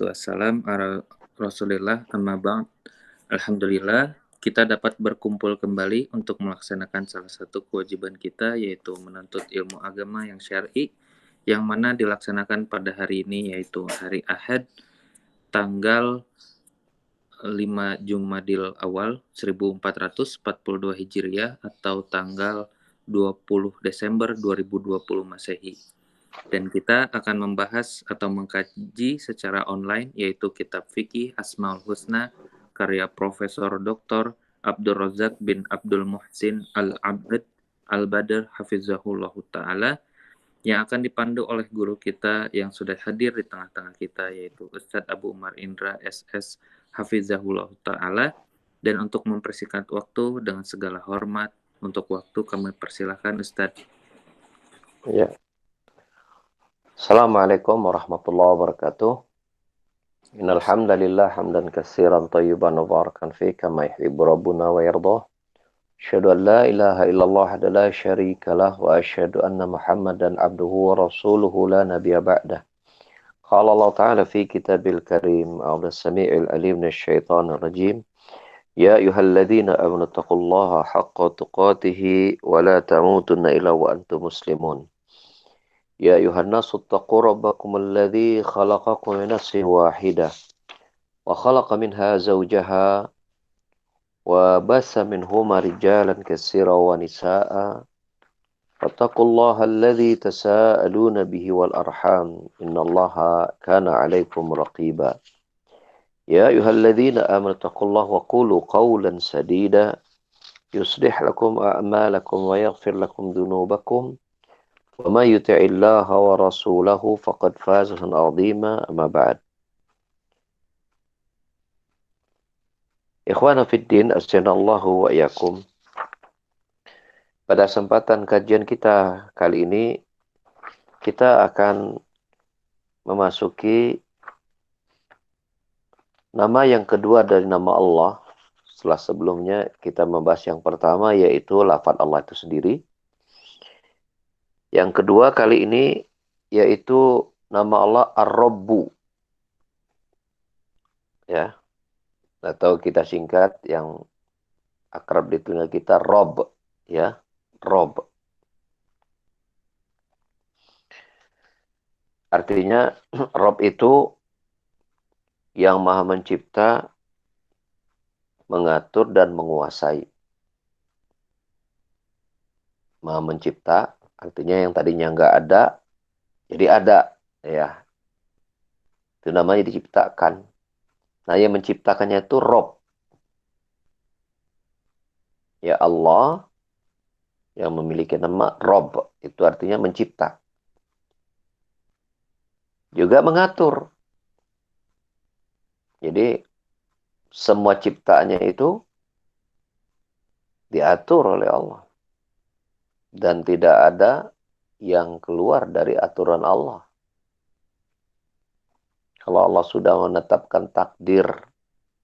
wassalatu wassalam ala Rasulillah amma ba'd. Alhamdulillah, kita dapat berkumpul kembali untuk melaksanakan salah satu kewajiban kita, yaitu menuntut ilmu agama yang syar'i, yang mana dilaksanakan pada hari ini, yaitu hari Ahad, tanggal 5 Jumadil Awal 1442 Hijriah atau tanggal 20 Desember 2020 Masehi. Dan kita akan membahas atau mengkaji secara online yaitu kitab fikih Asmaul Husna karya Profesor Dr. Abdul Razak bin Abdul Muhsin Al-Abd Al-Badr Hafizahullah Ta'ala, yang akan dipandu oleh guru kita yang sudah hadir di tengah-tengah kita, yaitu Ustadz Abu Umar Indra SS Hafizahullah Ta'ala. Dan untuk mempersingkat waktu dengan segala hormat, untuk waktu kami persilahkan Ustadz. Ya. Assalamualaikum warahmatullahi wabarakatuh. Innal hamdalillah hamdan katsiran thayyiban mubarakan fi kama yuhibbu rabbuna wa yardah. Asyhadu an la ilaha illallah wa la syarika lah wa asyhadu anna Muhammadan abduhu wa rasuluhu la nabiyya ba'dah. Qala Allah Ta'ala fi kitabil karim a'udzu samii'il alim minasyaitonir rajim. Ya ayyuhalladzina amanu taqullaha haqqa tuqatih wa la tamutunna illa wa antum muslimun. يا أيها الناس اتقوا ربكم الذي خلقكم من نفس واحدة وخلق منها زوجها وبث منهما رجالا كثيرا ونساء فاتقوا الله الذي تساءلون به والأرحام إن الله كان عليكم رقيبا يا أيها الذين آمنوا اتقوا الله وقولوا قولا سديدا يصلح لكم أعمالكم ويغفر لكم ذنوبكم وما يطع الله ورسوله فقد فاز فوزا عظيما أما بعد. Ikhwana fiddin, asjanallahu wa iyyakum. Pada kesempatan kajian kita kali ini, kita akan memasuki nama yang kedua dari nama Allah. Setelah sebelumnya kita membahas yang pertama, yaitu lafaz Allah itu sendiri. Yang kedua kali ini yaitu nama Allah Ar-Rabbu. Ya. Atau kita singkat yang akrab di telinga kita Rob, ya. Rob. Artinya Rob itu yang Maha Mencipta, mengatur dan menguasai. Maha Mencipta artinya yang tadinya nggak ada, jadi ada, ya. Itu namanya diciptakan. Nah, yang menciptakannya itu Rob. Ya Allah yang memiliki nama Rob, itu artinya mencipta. Juga mengatur. Jadi, semua ciptaannya itu diatur oleh Allah. Dan tidak ada yang keluar dari aturan Allah. Kalau Allah sudah menetapkan takdir,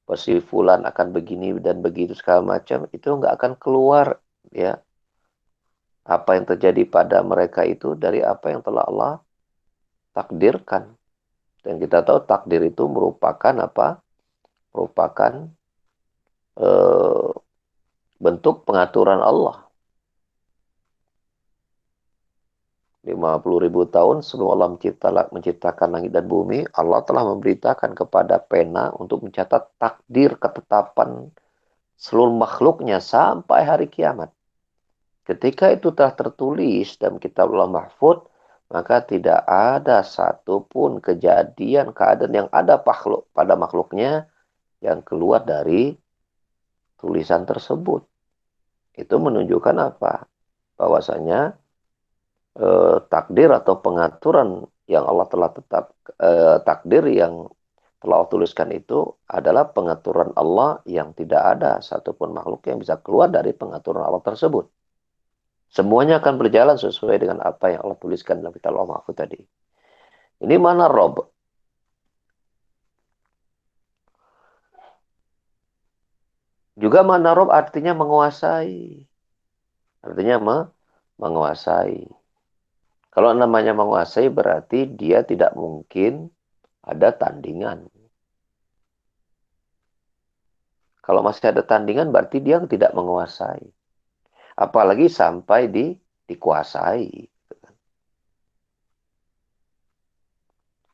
pasti fulan akan begini dan begitu segala macam, itu nggak akan keluar, ya. Apa yang terjadi pada mereka itu dari apa yang telah Allah takdirkan. Dan kita tahu takdir itu merupakan apa? Merupakan bentuk pengaturan Allah. 50.000 tahun sebelum Allah menciptakan langit dan bumi, Allah telah memberitakan kepada pena untuk mencatat takdir ketetapan seluruh makhluknya sampai hari kiamat. Ketika itu telah tertulis dalam kitab Allah Mahfud, maka tidak ada satupun kejadian, keadaan yang ada pada makhluknya yang keluar dari tulisan tersebut. Itu menunjukkan apa? Bahwasanya takdir atau pengaturan yang Allah telah takdir yang telah Allah tuliskan itu adalah pengaturan Allah yang tidak ada satupun makhluk yang bisa keluar dari pengaturan Allah tersebut. Semuanya akan berjalan sesuai dengan apa yang Allah tuliskan dalam kitab Allah Mahfud tadi. Ini mana Rob? Juga mana Rob artinya menguasai. Artinya menguasai. Kalau namanya menguasai berarti dia tidak mungkin ada tandingan. Kalau masih ada tandingan berarti dia tidak menguasai. Apalagi sampai dikuasai.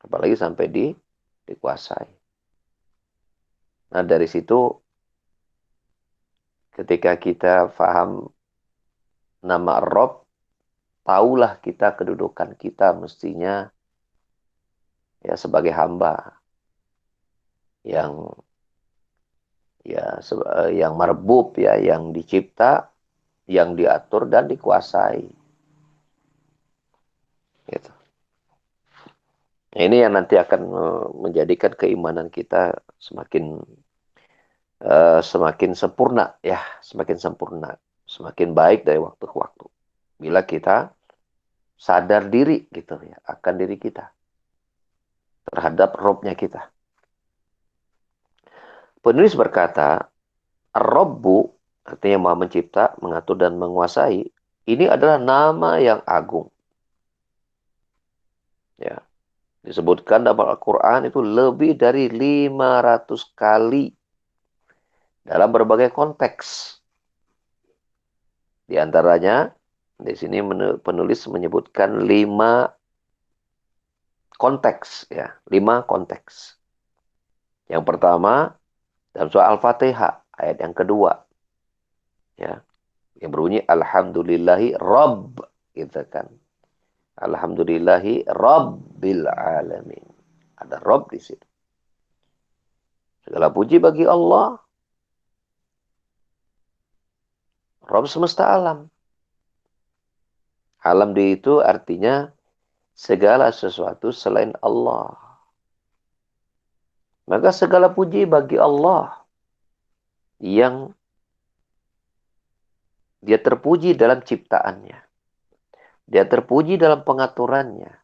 Apalagi sampai dikuasai. Nah dari situ ketika kita paham nama Rob, tahulah kita kedudukan kita mestinya ya sebagai hamba yang yang marbub ya, yang dicipta, yang diatur dan dikuasai. Gitu. Nah, ini yang nanti akan menjadikan keimanan kita semakin sempurna ya, semakin sempurna, semakin baik dari waktu ke waktu. Bila kita sadar diri gitu ya akan diri kita terhadap robnya kita. Penulis berkata, Ar-Rabbu artinya Maha Mencipta, mengatur dan menguasai. Ini adalah nama yang agung. Ya, disebutkan dalam Al-Quran itu lebih dari 500 kali dalam berbagai konteks. Di antaranya, di sini penulis menyebutkan 5 konteks. Ya, 5 konteks. Yang pertama, dalam surah Al-Fatihah, ayat yang kedua. Ya, yang berbunyi, Alhamdulillahi Rabb. Gitu kan. Alhamdulillahi Rabbil Alamin. Ada Rabb di situ. Segala puji bagi Allah, Rabb semesta alam. Alam di itu artinya segala sesuatu selain Allah. Maka segala puji bagi Allah yang dia terpuji dalam ciptaannya. Dia terpuji dalam pengaturannya.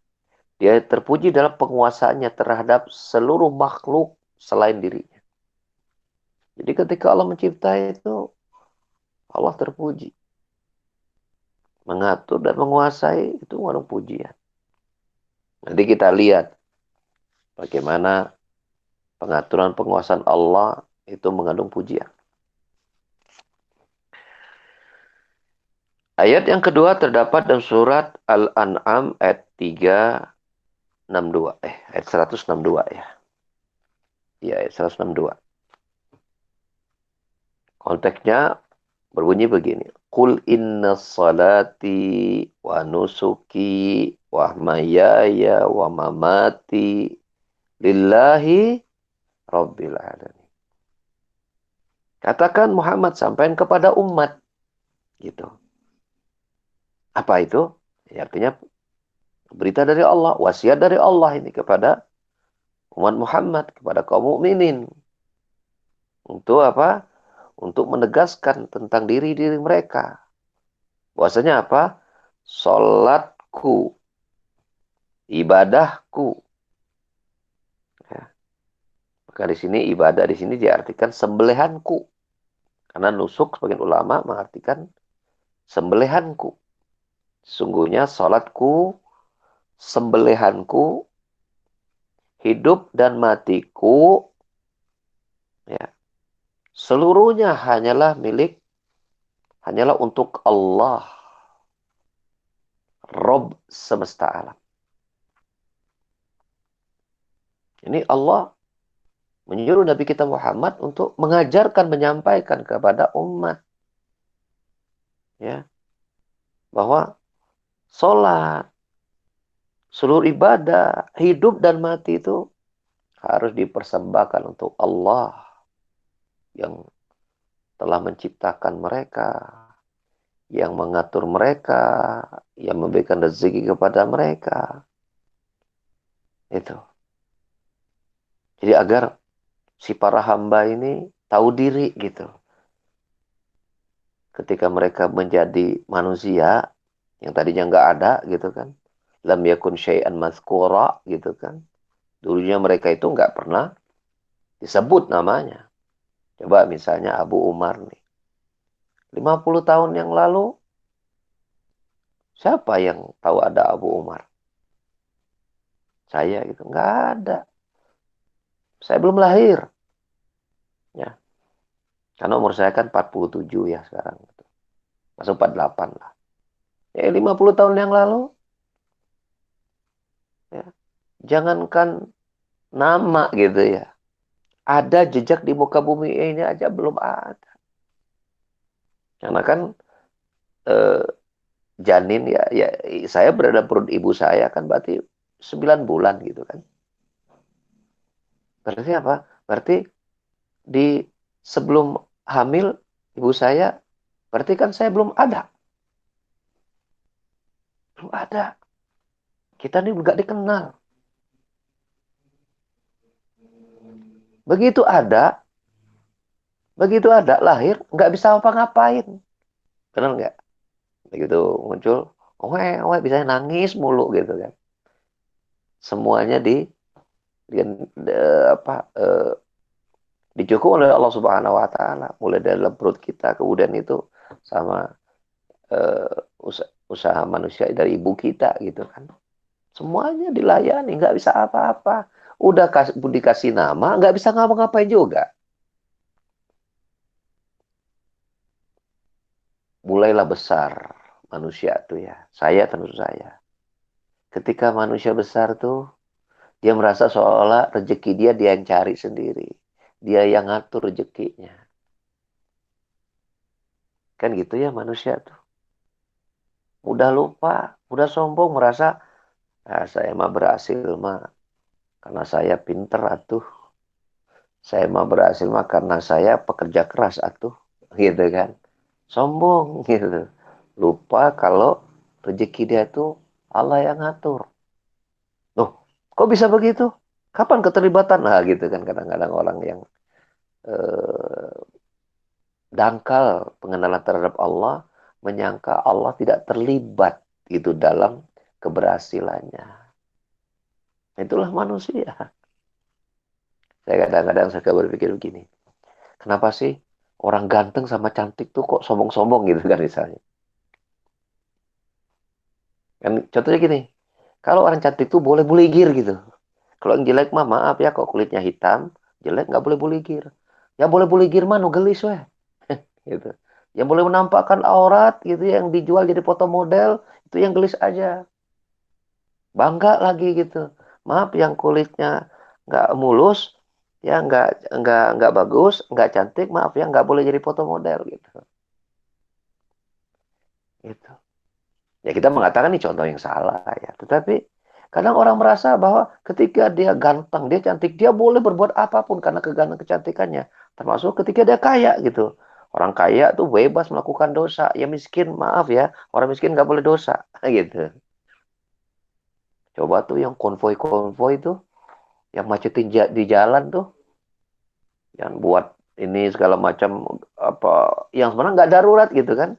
Dia terpuji dalam penguasaannya terhadap seluruh makhluk selain dirinya. Jadi ketika Allah mencipta itu, Allah terpuji. Mengatur dan menguasai itu mengandung pujian. Nanti kita lihat bagaimana pengaturan penguasaan Allah itu mengandung pujian. Ayat yang kedua terdapat dalam surat Al-An'am ayat 362. Ayat 162 ya. Ya, ayat 162. Konteksnya berbunyi begini. Qul inna salati wa nusuki wa mayaya wa mamati lillahi rabbil alamin. Katakan Muhammad sampaikan kepada umat. Gitu. Apa itu? Ya, artinya berita dari Allah, wasiat dari Allah ini kepada umat Muhammad, kepada kaum mukminin. Untuk apa? Untuk menegaskan tentang diri-diri mereka. Bahwasanya apa? Salatku, ibadahku. Ya. Maka di sini ibadah di sini diartikan sembelihanku. Karena nusuk sebagian ulama mengartikan sembelihanku. Sungguhnya salatku, sembelihanku, hidup dan matiku, ya, seluruhnya hanyalah untuk Allah, Rob semesta alam. Ini Allah menyuruh Nabi kita Muhammad untuk mengajarkan, menyampaikan kepada umat, ya, bahwa sholat, seluruh ibadah, hidup dan mati itu harus dipersembahkan untuk Allah yang telah menciptakan mereka, yang mengatur mereka, yang memberikan rezeki kepada mereka. Itu. Jadi agar si para hamba ini tahu diri gitu. Ketika mereka menjadi manusia yang tadinya nggak ada gitu kan. Lam yakun syai'an mazkura gitu kan. Dulunya mereka itu nggak pernah disebut namanya. Coba misalnya Abu Umar nih. 50 tahun yang lalu, siapa yang tahu ada Abu Umar? Saya gitu. Nggak ada. Saya belum lahir. Ya, karena umur saya kan 47 ya sekarang. Masuk 48 lah. Ya 50 tahun yang lalu, ya, jangankan nama gitu ya. Ada jejak di muka bumi ini aja belum ada. Karena kan eh, janin ya, ya saya berada perut ibu saya kan berarti 9 bulan gitu kan. Berarti apa? Berarti di sebelum hamil ibu saya, berarti kan saya belum ada. Belum ada. Kita ini nggak dikenal. Begitu ada, begitu ada lahir, nggak bisa apa-ngapain. Kenal nggak? Begitu muncul, oe, bisa nangis mulu gitu kan. Semuanya di, apa didukung oleh Allah Subhanahu Wa Taala, mulai dari dalam perut kita, kemudian itu sama eh, usaha manusia dari ibu kita gitu kan. Semuanya dilayani, nggak bisa apa-apa. Udah dikasih nama, nggak bisa ngapa-ngapain juga. Mulailah besar manusia tuh ya. Saya tentu saya. Ketika manusia besar tuh, dia merasa seolah rezeki dia yang cari sendiri. Dia yang ngatur rezekinya. Kan gitu ya manusia tuh. Mudah lupa, mudah sombong, merasa ah, saya mah berhasil mah karena saya pinter atuh. Saya mah berhasil mah karena saya pekerja keras atuh. Gitu kan. Sombong gitu. Lupa kalau rezeki dia tuh Allah yang ngatur. Loh, kok bisa begitu? Kapan keterlibatan? Nah, gitu kan kadang-kadang orang yang eh, dangkal pengenalan terhadap Allah menyangka Allah tidak terlibat itu dalam keberhasilannya. Itulah manusia. Saya kadang-kadang suka berpikir begini. Kenapa sih orang ganteng sama cantik tuh kok sombong-sombong gitu kan misalnya. Kan contohnya gini. Kalau orang cantik tuh boleh buligir gitu. Kalau yang jelek mah maaf ya kok kulitnya hitam, jelek nggak boleh buligir. Ya boleh buligir mah nu gelis weh. Gitu. Yang boleh menampakkan aurat gitu yang dijual jadi foto model itu yang gelis aja. Bangga lagi gitu. Maaf yang kulitnya nggak mulus, ya nggak bagus, nggak cantik, maaf ya nggak boleh jadi foto model gitu. Gitu. Ya kita mengatakan ini contoh yang salah ya. Tetapi kadang orang merasa bahwa ketika dia ganteng, dia cantik, dia boleh berbuat apapun karena keganteng kecantikannya. Termasuk ketika dia kaya gitu. Orang kaya tuh bebas melakukan dosa. Ya miskin, maaf ya. Orang miskin nggak boleh dosa. Gitu. Coba tuh yang konvoi-konvoi tuh. Yang macetin di jalan tuh. Yang buat ini segala macam apa yang sebenarnya nggak darurat gitu kan.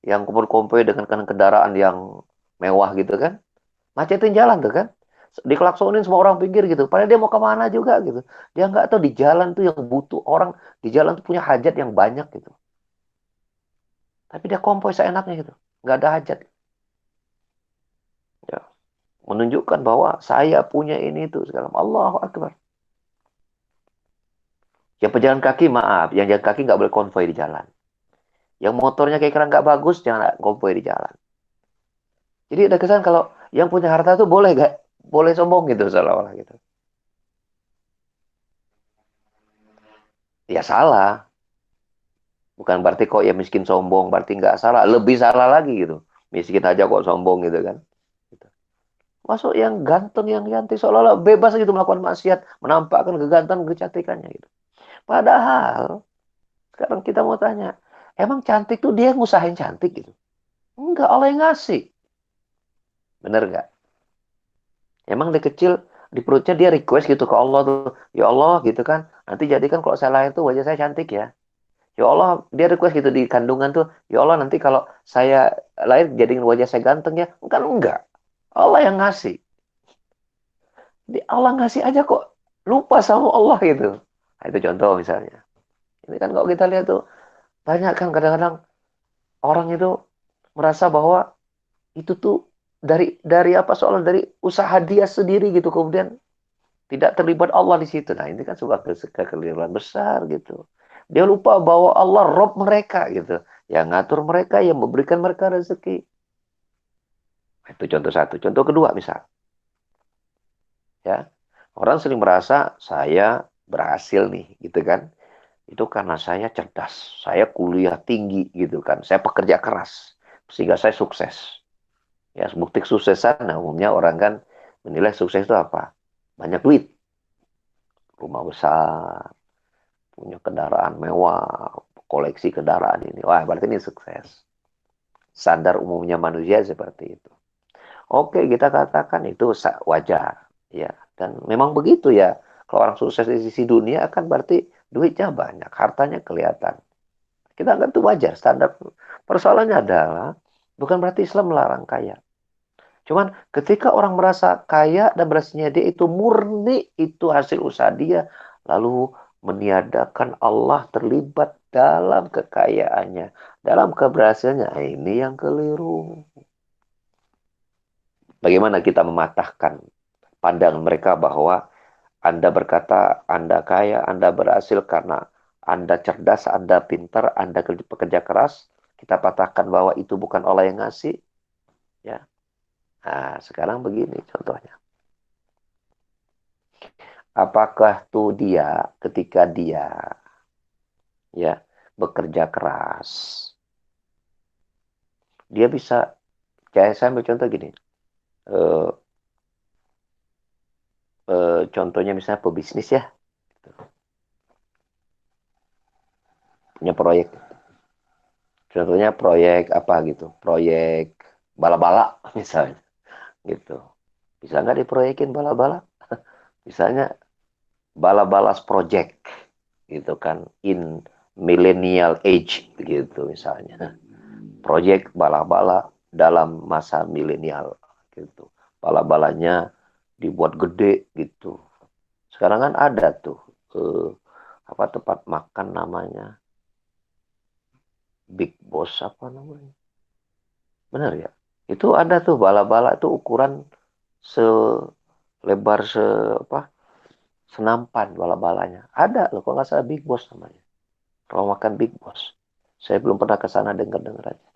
Yang konvoi dengan kendaraan yang mewah gitu kan. Macetin jalan tuh kan. Dikelaksonin semua orang pinggir gitu. Padahal dia mau kemana juga gitu. Dia nggak tahu di jalan tuh yang butuh orang di jalan tuh punya hajat yang banyak gitu. Tapi dia kompoi seenaknya gitu. Nggak ada hajat. Ya. Menunjukkan bahwa saya punya ini itu segala. Allahu Akbar. Yang pejalan kaki maaf. Yang jalan kaki nggak boleh konvoi di jalan. Yang motornya kayak kira nggak bagus jangan konvoi di jalan. Jadi ada kesan kalau yang punya harta tuh boleh gak? Boleh sombong gitu seolah-olah gitu. Ya salah. Bukan berarti kok ya miskin sombong, berarti nggak salah. Lebih salah lagi gitu. Miskin aja kok sombong gitu kan. Gitu. Masuk yang ganteng, yang cantik, seolah-olah bebas gitu melakukan maksiat. Menampakkan kegantengan, kecantikannya gitu. Padahal, sekarang kita mau tanya. Emang cantik tuh dia yang ngusahain cantik gitu? Enggak, Allah yang ngasih. Bener nggak? Emang dari kecil di perutnya dia request gitu ke Allah tuh. Ya Allah gitu kan. Nanti jadikan kalau saya lahir tuh wajah saya cantik ya. Ya Allah, dia request gitu di kandungan tuh. Ya Allah, nanti kalau saya lahir jadiin wajah saya ganteng ya. Kan enggak. Allah yang ngasih. Di Allah ngasih aja kok lupa sama Allah gitu. Nah, itu contoh misalnya. Ini kan kalau kita lihat tuh banyak kan kadang-kadang orang itu merasa bahwa itu tuh dari apa soalnya dari usaha dia sendiri gitu kemudian Tidak terlibat Allah di situ. Nah, ini kan sebuah kekeliruan besar gitu. Dia lupa bahwa Allah Rob mereka gitu. Yang ngatur mereka, yang memberikan mereka rezeki. Itu contoh satu. Contoh kedua misal. Ya, orang sering merasa saya berhasil nih gitu kan. Itu karena saya cerdas. Saya kuliah tinggi gitu kan. Saya pekerja keras. Sehingga saya sukses. Ya, bukti kesuksesan, nah, umumnya orang kan menilai sukses itu apa? Banyak duit, rumah besar, punya kendaraan mewah, koleksi kendaraan ini. Wah, berarti ini sukses. Standar umumnya manusia seperti itu. Oke, kita katakan itu wajar. Ya, dan memang begitu ya. Kalau orang sukses di sisi dunia kan berarti duitnya banyak, hartanya kelihatan. Kita anggap itu wajar, standar. Persoalannya adalah bukan berarti Islam melarang kaya. Cuman ketika orang merasa kaya dan berasanya dia itu murni, itu hasil usaha dia, lalu meniadakan Allah terlibat dalam kekayaannya, dalam keberhasilannya, ini yang keliru. Bagaimana kita mematahkan pandangan mereka bahwa Anda berkata Anda kaya, Anda berhasil karena Anda cerdas, Anda pintar, Anda pekerja keras. Kita patahkan bahwa itu bukan Allah yang ngasih. Ya. Nah, sekarang begini contohnya. Apakah tuh dia ketika dia ya bekerja keras, dia bisa kayak saya ambil contoh gini, eh, contohnya misalnya pebisnis ya, punya proyek, contohnya proyek apa gitu, proyek bala-bala misalnya, gitu, bisa nggak diproyekin bala-bala? Misalnya bala-balas project, gitu kan, in millennial age, gitu misalnya. Proyek bala-bala dalam masa milenial gitu. Bala-balanya dibuat gede gitu. Sekarang kan ada tuh apa tempat makan namanya Big Boss apa namanya? Benar ya? Itu ada tuh bala-bala itu ukuran selebar apa? Senampan bala-balanya. Ada loh, kalau nggak salah Big Boss namanya. Kalau makan Big Boss. Saya belum pernah ke sana dengar-dengar aja.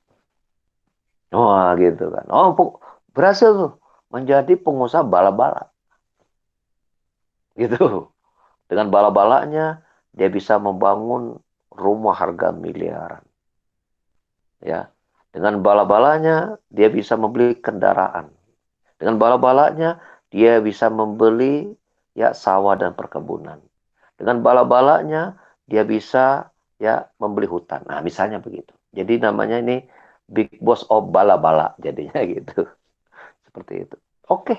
Wah gitu kan. Oh, berhasil tuh menjadi pengusaha bala-bala. Gitu. Dengan bala-balanya dia bisa membangun rumah harga miliaran. Ya. Dengan bala-balanya dia bisa membeli kendaraan. Dengan bala-balanya dia bisa membeli ya sawah dan perkebunan. Dengan bala-balanya dia bisa ya membeli hutan. Nah, misalnya begitu. Jadi namanya ini Big Boss of bala-bala jadinya gitu. Seperti itu. Oke.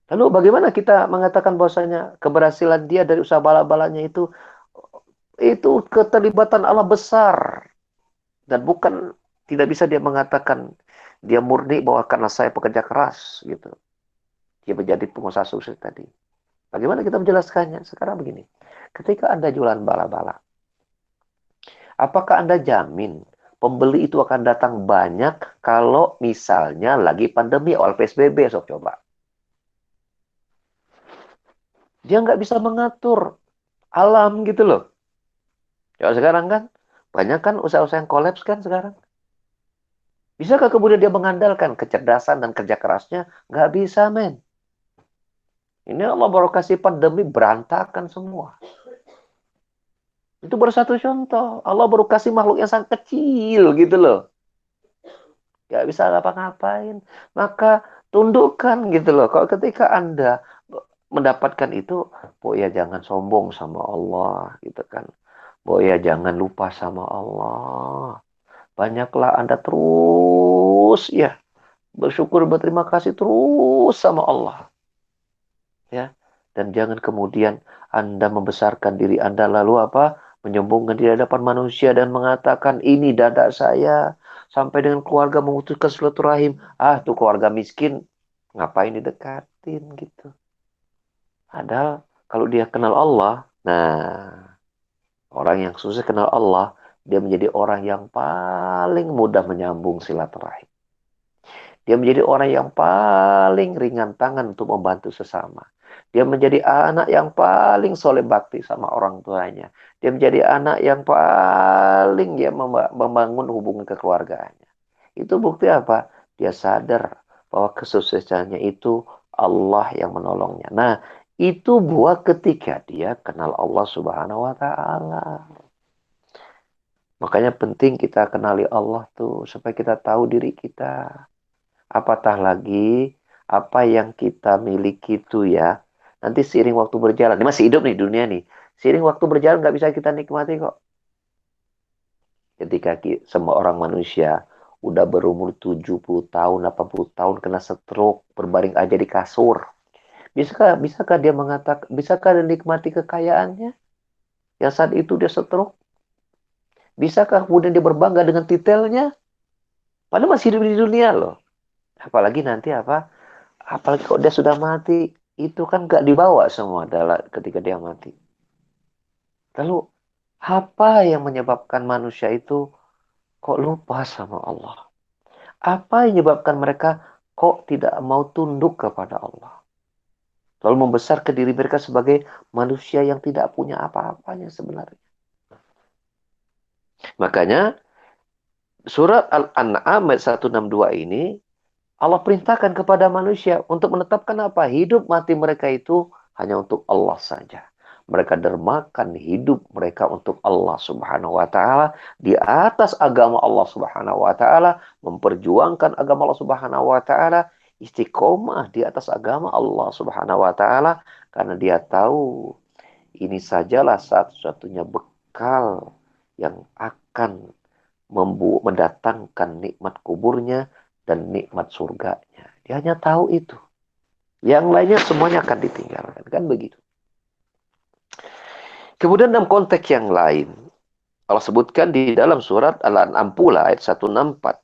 Lalu bagaimana kita mengatakan bahwasanya keberhasilan dia dari usaha bala-balanya itu keterlibatan Allah besar dan bukan tidak bisa dia mengatakan dia murni bahwa karena saya pekerja keras gitu. Dia menjadi pengusaha sukses tadi. Bagaimana kita menjelaskannya? Sekarang begini. Ketika Anda jualan bala-bala, apakah Anda jamin pembeli itu akan datang banyak kalau misalnya lagi pandemi awal PSBB, sok coba. Dia nggak bisa mengatur alam gitu loh. Ya sekarang kan banyak kan usaha-usaha yang kolaps kan sekarang. Bisakah kemudian dia mengandalkan kecerdasan dan kerja kerasnya? Nggak bisa, men. Ini Allah baru kasih pandemi berantakan semua. Itu baru satu contoh. Allah baru kasih makhluk yang sangat kecil gitu loh. Nggak bisa ngapa-ngapain. Maka tundukkan gitu loh. Kalau ketika Anda mendapatkan itu, oh ya jangan sombong sama Allah gitu kan. Oh ya jangan lupa sama Allah. Banyaklah Anda terus ya bersyukur berterima kasih terus sama Allah ya, dan jangan kemudian Anda membesarkan diri Anda lalu apa menyombongkan di hadapan manusia dan mengatakan ini dada saya sampai dengan keluarga memutuskan silaturahim, tuh keluarga miskin ngapain didekatin gitu. Padahal kalau dia kenal Allah, nah, orang yang susah kenal Allah, dia menjadi orang yang paling mudah menyambung silaturahim. Dia menjadi orang yang paling ringan tangan untuk membantu sesama. Dia menjadi anak yang paling soleh bakti sama orang tuanya. Dia menjadi anak yang paling ya membangun hubungan kekeluargaannya. Itu bukti apa? Dia sadar bahwa kesuksesannya itu Allah yang menolongnya. Nah, itu buah ketika dia kenal Allah Subhanahu wa taala. Makanya penting kita kenali Allah tuh supaya kita tahu diri kita. Apatah lagi apa yang kita miliki itu ya. Nanti seiring waktu berjalan. Ini masih hidup nih dunia nih. Seiring waktu berjalan nggak bisa kita nikmati kok. Ketika semua orang manusia udah berumur 70 tahun, 80 tahun kena stroke, berbaring aja di kasur. Bisakah dia mengatakan, bisakah dia nikmati kekayaannya? Yang saat itu dia stroke. Bisakah kemudian dia berbangga dengan titelnya? Padahal masih hidup di dunia loh. Apalagi nanti apa? Apalagi kalau dia sudah mati, itu kan gak dibawa semua adalah ketika dia mati. Lalu apa yang menyebabkan manusia itu kok lupa sama Allah? Apa yang menyebabkan mereka kok tidak mau tunduk kepada Allah? Lalu membesar ke diri mereka sebagai manusia yang tidak punya apa-apanya sebenarnya. Makanya surat Al-An'am ayat 162 ini Allah perintahkan kepada manusia untuk menetapkan apa? Hidup mati mereka itu hanya untuk Allah saja. Mereka dermakan hidup mereka untuk Allah Subhanahu wa taala di atas agama Allah Subhanahu wa taala, memperjuangkan agama Allah Subhanahu wa taala, istiqomah di atas agama Allah Subhanahu wa taala karena dia tahu ini sajalah satu-satunya bekal yang akan mendatangkan nikmat kuburnya dan nikmat surganya. Dia hanya tahu itu. Yang lainnya semuanya akan ditinggalkan. Kan begitu. Kemudian dalam konteks yang lain, Allah sebutkan di dalam surat Al-An'am pula ayat 164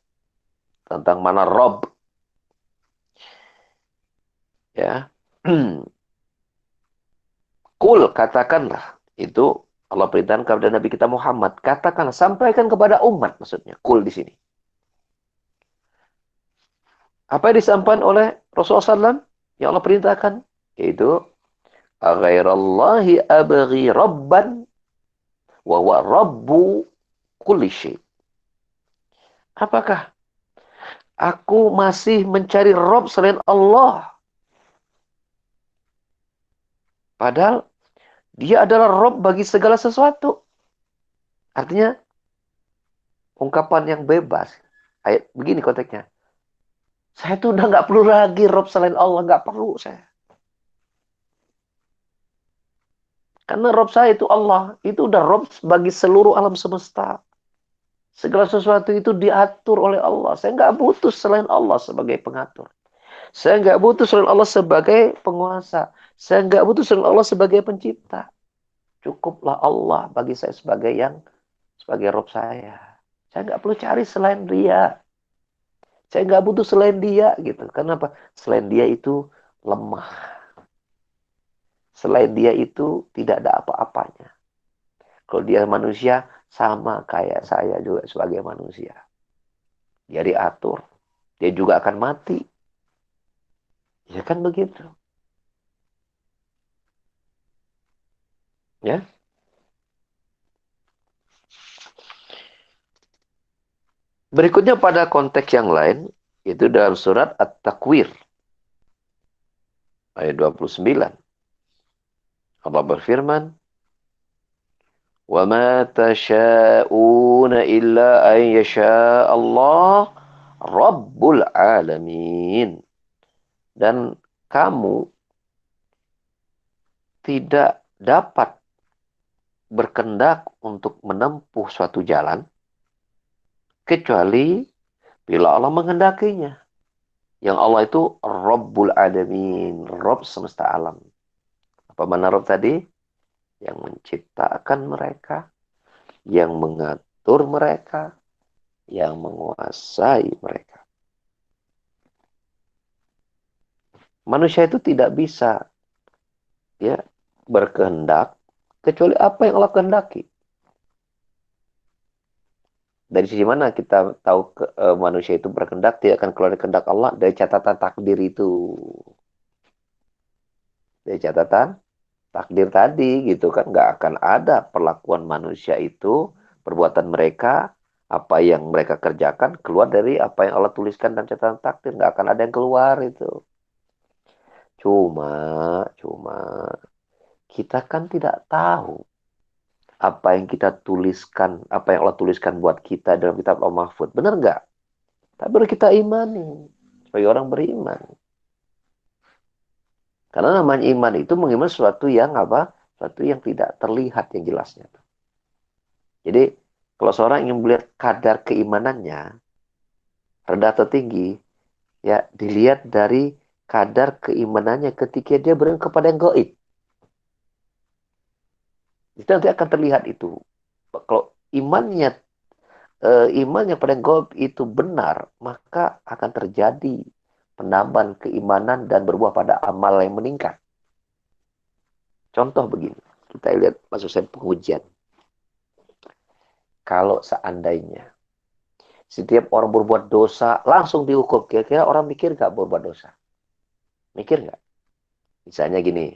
tentang mana Rob. Ya. Kul, katakanlah. Itu Allah perintahkan kepada Nabi kita Muhammad. Katakanlah, sampaikan kepada umat maksudnya. Kul di sini. Apa yang disampaikan oleh Rasulullah SAW yang Allah perintahkan? Yaitu aghairallahi abghi rabban wa huwa rabbu kulli syai. Apakah aku masih mencari Rob selain Allah? Padahal dia adalah Rob bagi segala sesuatu. Artinya ungkapan yang bebas. Ayat begini konteksnya. Saya tuh udah nggak perlu lagi Rob selain Allah. Nggak perlu saya. Karena Rob saya itu Allah. Itu udah Rob bagi seluruh alam semesta. Segala sesuatu itu diatur oleh Allah. Saya nggak butuh selain Allah sebagai pengatur. Saya nggak butuh selain Allah sebagai penguasa. Saya nggak butuh selain Allah sebagai pencipta. Cukuplah Allah bagi saya sebagai Rob saya. Saya nggak perlu cari selain dia. Saya nggak butuh selain dia gitu. Kenapa? Selain dia itu lemah. Selain dia itu tidak ada apa-apanya. Kalau dia manusia, sama kayak saya juga sebagai manusia. Dia diatur. Dia juga akan mati. Ya kan begitu. Ya. Berikutnya pada konteks yang lain, itu dalam surat At-Takwir, ayat 29. Allah berfirman, وَمَا تَشَاءُونَ إِلَّا أَن يَشَاءَ اللَّهُ رَبُّ الْعَالَمِينَ. Dan kamu tidak dapat berkendak untuk menempuh suatu jalan, kecuali bila Allah menghendakinya. Yang Allah itu Rabbul Alamin, Rabb semesta alam. Apa mana Rabb tadi? Yang menciptakan mereka, yang mengatur mereka, yang menguasai mereka. Manusia itu tidak bisa ya berkehendak kecuali apa yang Allah kehendaki. Dari sisi mana kita tahu manusia itu berkehendak tidak akan keluar dari kehendak Allah dari catatan takdir itu. dari catatan takdir tadi gitu kan. Nggak akan ada perlakuan manusia itu, perbuatan mereka, apa yang mereka kerjakan keluar dari apa yang Allah tuliskan dalam catatan takdir. Nggak akan ada yang keluar itu. Cuma, cuma kita kan tidak tahu apa yang kita tuliskan, apa yang Allah tuliskan buat kita dalam kitab Al-Mahfud. Benar nggak? Tapi baru kita imani sebagai orang beriman. Karena namanya iman itu mengiman sesuatu yang apa? Sesuatu yang tidak terlihat yang jelasnya. Jadi kalau seorang ingin melihat kadar keimanannya rendah atau tinggi, ya dilihat dari kadar keimanannya ketika dia beriman kepada yang gaib. Itu nanti akan terlihat itu. Kalau imannya imannya pada yang gaib itu benar, maka akan terjadi penambahan keimanan dan berbuah pada amal yang meningkat. Contoh begini, kita lihat maksud saya pengujian. Kalau seandainya setiap orang berbuat dosa langsung dihukum, kira-kira orang mikir nggak berbuat dosa? Mikir nggak? Misalnya gini,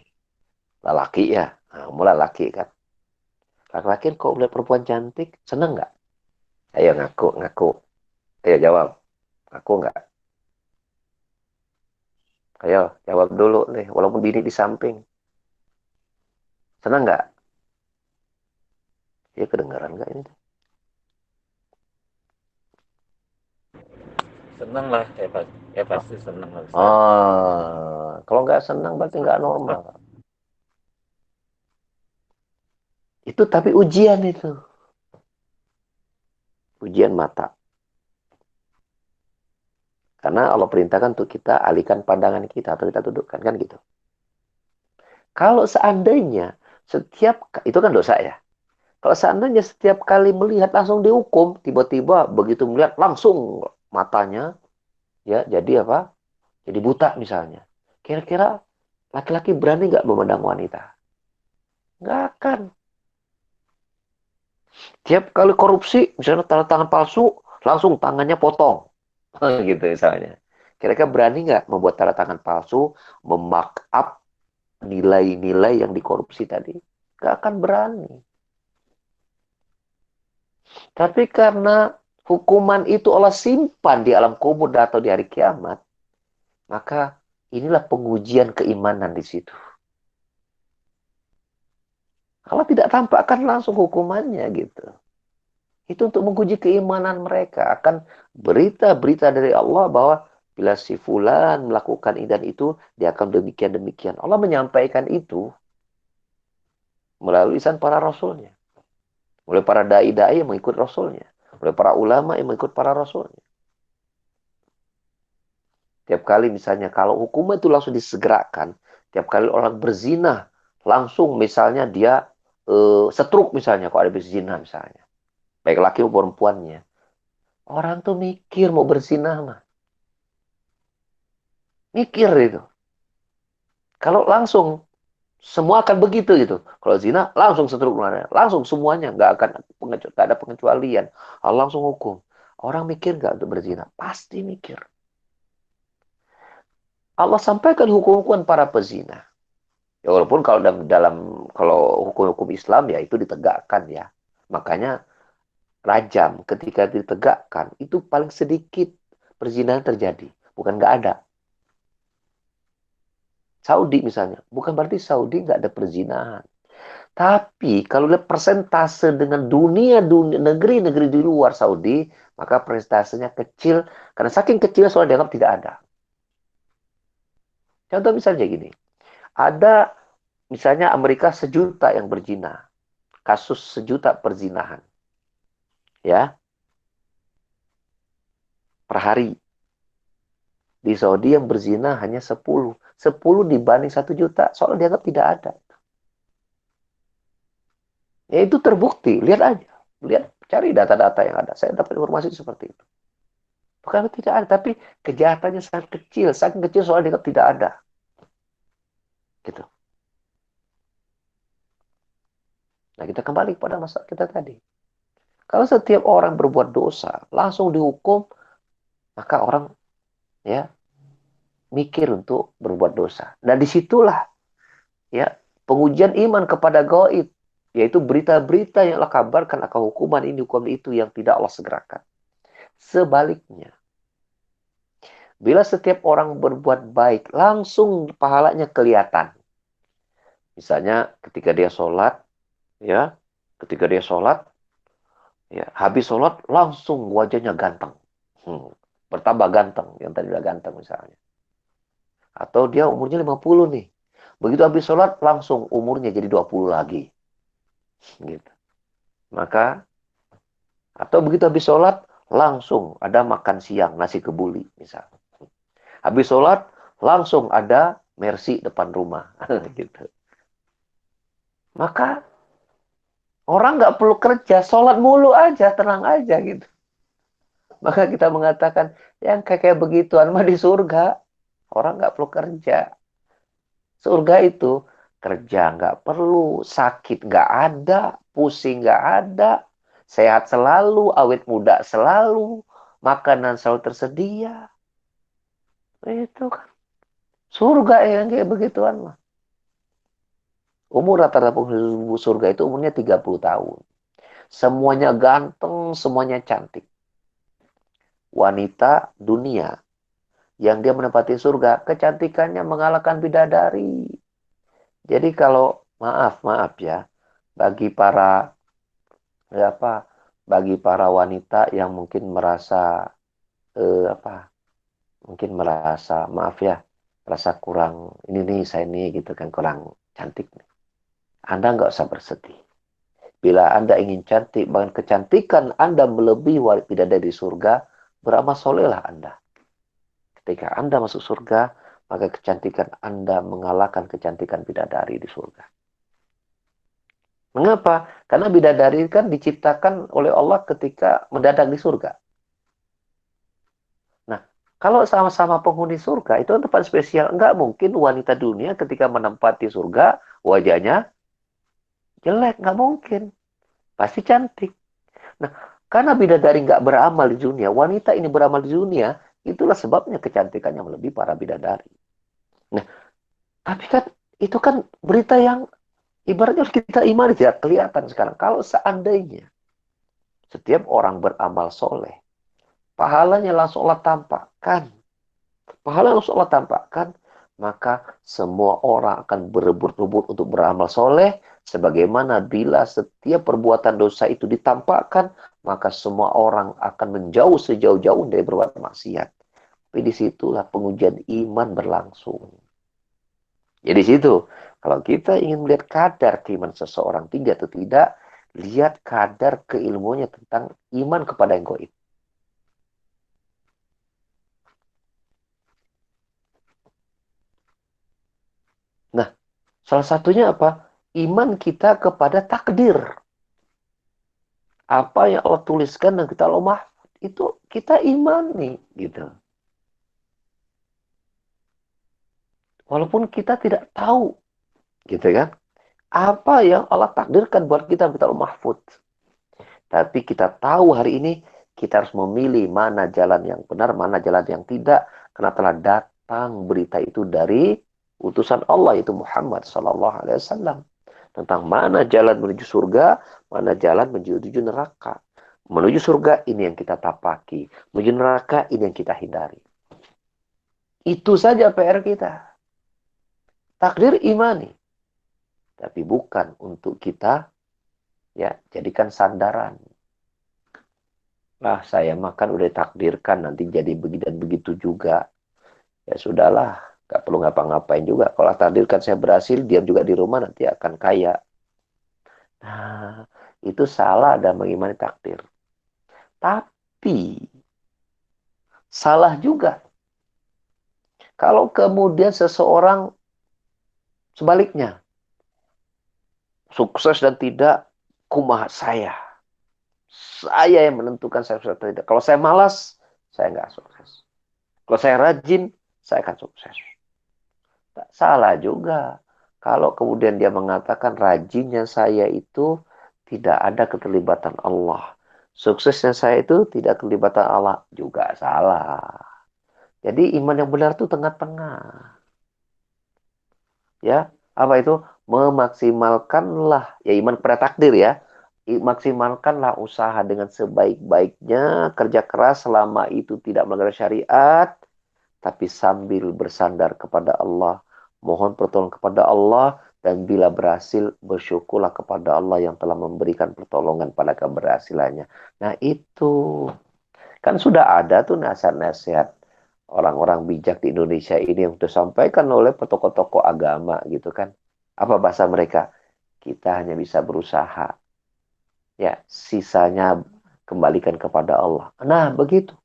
lelaki ya, nah, mulai laki kan. Laki-laki kok lihat perempuan cantik, seneng nggak? Ayo ngaku, ngaku. Ayo jawab, ngaku nggak? Ayo jawab dulu nih, walaupun bini di samping. Seneng nggak? Ya kedengaran nggak ini? Seneng lah, ya pasti seneng lah Ustaz. Oh, kalau nggak senang berarti nggak normal. Itu tapi ujian itu. Ujian mata. Karena Allah perintahkan untuk kita alihkan pandangan kita atau kita dudukkan kan gitu. Kalau seandainya setiap itu kan dosa ya. Kalau seandainya setiap kali melihat langsung dihukum, tiba-tiba begitu melihat langsung matanya ya jadi apa? Jadi buta misalnya. Kira-kira laki-laki berani nggak memandang wanita? Nggak akan. Tiap kali korupsi, misalnya tanda tangan palsu, langsung tangannya potong. Gitu misalnya. Kira-kira berani nggak membuat tanda tangan palsu, memarkup nilai-nilai yang dikorupsi tadi? Nggak akan berani. Tapi karena hukuman itu Allah simpan di alam kubur atau di hari kiamat, maka inilah pengujian keimanan di situ. Allah tidak tampakkan langsung hukumannya gitu. Itu untuk menguji keimanan mereka. Akan berita-berita dari Allah bahwa bila si fulan melakukan ini dan itu, dia akan demikian-demikian. Allah menyampaikan itu melalui lisan para rasulnya. Oleh para da'i-da'i yang mengikut rasulnya. Oleh para ulama yang mengikut para rasulnya. Tiap kali misalnya kalau hukuman itu langsung disegerakan, tiap kali orang berzina, langsung misalnya dia setruk misalnya, kalau ada berzina misalnya. Baik laki maupun perempuannya. Orang tuh mikir mau berzina mah. Mikir itu. Kalau langsung semua akan begitu gitu. Kalau zina langsung seterusnya, langsung semuanya nggak ada pengecualian. Langsung hukum. Orang mikir nggak untuk berzina? Pasti mikir. Allah sampaikan hukum-hukuman para pezina. Ya, walaupun kalau dalam kalau hukum-hukum Islam ya itu ditegakkan ya. Makanya rajam ketika ditegakkan itu paling sedikit perzinahan terjadi, bukan nggak ada. Saudi misalnya, bukan berarti Saudi nggak ada perzinahan. Tapi kalau lihat persentase dengan dunia negeri-negeri di luar Saudi, maka persentasenya kecil. Karena saking kecil soalnya dianggap tidak ada. Contoh misalnya gini, ada misalnya Amerika 1 juta yang berzina, kasus 1 juta perzinahan, ya per hari. Di Saudi yang berzina hanya 10, 10 dibanding 1 juta, soalnya dianggap tidak ada. Ya itu terbukti, lihat aja, lihat cari data-data yang ada. Saya dapat informasi seperti itu. Bukan tidak ada, tapi kejahatannya sangat kecil. Saking kecil soalnya dianggap tidak ada. Gitu. Nah, kita kembali kepada masalah kita tadi. Kalau setiap orang berbuat dosa, langsung dihukum, maka orang ya mikir untuk berbuat dosa. Dan disitulah Ya, pengujian iman kepada gaib, yaitu berita-berita yang Allah kabarkan akan hukuman ini, hukuman itu yang tidak Allah segerakan. Sebaliknya, bila setiap orang berbuat baik, langsung pahalanya kelihatan. Misalnya ketika dia sholat, ya, ketika dia sholat, ya, habis sholat langsung wajahnya ganteng. Bertambah ganteng, yang tadi udah ganteng misalnya. Atau dia umurnya 50 nih. Begitu habis sholat, langsung umurnya jadi 20 lagi. Gitu. Maka, atau begitu habis sholat, langsung ada makan siang, nasi kebuli misalnya. Habis sholat, langsung ada Mercy depan rumah. Gitu. Maka orang nggak perlu kerja, sholat mulu aja, tenang aja gitu. Maka kita mengatakan, yang kayak begituan mah di surga. Orang nggak perlu kerja. Surga itu kerja nggak perlu, sakit nggak ada, pusing nggak ada, sehat selalu, awet muda selalu, makanan selalu tersedia. Itu kan surga yang kayak begituan mah. Umur rata-rata penghuni surga itu umurnya 30 tahun. Semuanya ganteng, semuanya cantik. Wanita dunia yang dia menempati surga, kecantikannya mengalahkan bidadari. Jadi kalau maaf ya, bagi para apa bagi para wanita yang mungkin merasa apa mungkin merasa maaf ya, merasa kurang ini nih saya nih gitu kan, kurang cantik nih. Anda nggak usah bersedih. Bila Anda ingin cantik, bahkan kecantikan Anda melebihi bidadari di surga, beramal solehlah Anda. Ketika Anda masuk surga, maka kecantikan Anda mengalahkan kecantikan bidadari di surga. Mengapa? Karena bidadari kan diciptakan oleh Allah ketika mendadak di surga. Nah, kalau sama-sama penghuni surga, itu kan tempat spesial. Enggak mungkin wanita dunia ketika menempati surga, wajahnya jelek. Enggak mungkin. Pasti cantik. Nah, karena bidadari nggak beramal di dunia, wanita ini beramal di dunia, itulah sebabnya kecantikannya melebihi para bidadari. Nah, tapi kan itu kan berita yang ibaratnya harus kita imani, tidak kelihatan sekarang. Kalau seandainya setiap orang beramal soleh, pahalanya langsung Allah tampakkan. Pahala langsung Allah tampakkan, maka semua orang akan berebut-rebut untuk beramal soleh, sebagaimana bila setiap perbuatan dosa itu ditampakkan, maka semua orang akan menjauh sejauh-jauh dari berbuat maksiat. Tapi disitulah pengujian iman berlangsung. Jadi situ, kalau kita ingin melihat kadar keimanan seseorang tinggi atau tidak, lihat kadar keilmuannya tentang iman kepada yang gaib. Nah, salah satunya apa? Iman kita kepada takdir. Apa yang Allah tuliskan dan kita Allah mahfud, itu kita imani gitu. Walaupun kita tidak tahu gitu kan. Apa yang Allah takdirkan buat kita kita Allah mahfud. Tapi kita tahu hari ini kita harus memilih mana jalan yang benar, mana jalan yang tidak. Karena telah datang berita itu dari utusan Allah, itu Muhammad Sallallahu Alaihi Wasallam. Tentang mana jalan menuju surga, mana jalan menuju neraka. Menuju surga ini yang kita tapaki. Menuju neraka ini yang kita hindari. Itu saja PR kita. Takdir imani. Tapi bukan untuk kita ya jadikan sandaran. Lah saya makan udah takdirkan nanti jadi begini dan begitu juga. Ya sudahlah. Gak perlu ngapa-ngapain juga. Kalau takdirkan saya berhasil, diam juga di rumah nanti akan kaya. Nah, itu salah dan mengimani takdir. Tapi salah juga kalau kemudian seseorang sebaliknya sukses dan tidak kumaha saya. Saya yang menentukan saya sukses atau tidak. Kalau saya malas, saya nggak sukses. Kalau saya rajin, saya akan sukses. Tak salah juga. Kalau kemudian dia mengatakan rajinnya saya itu tidak ada keterlibatan Allah. Suksesnya saya itu tidak keterlibatan Allah, juga salah. Jadi iman yang benar itu tengah-tengah. Ya, Apa itu? Memaksimalkanlah, ya iman pada takdir ya. Maksimalkanlah usaha dengan sebaik-baiknya, kerja keras selama itu tidak melanggar syariat, tapi sambil bersandar kepada Allah, mohon pertolongan kepada Allah, dan bila berhasil, bersyukurlah kepada Allah yang telah memberikan pertolongan pada keberhasilannya. Nah itu, kan sudah ada tuh nasihat-nasihat orang-orang bijak di Indonesia ini yang sudah sampaikan oleh tokoh-tokoh agama gitu kan. Apa bahasa mereka? Kita hanya bisa berusaha. Ya, sisanya kembalikan kepada Allah. Nah, begitu.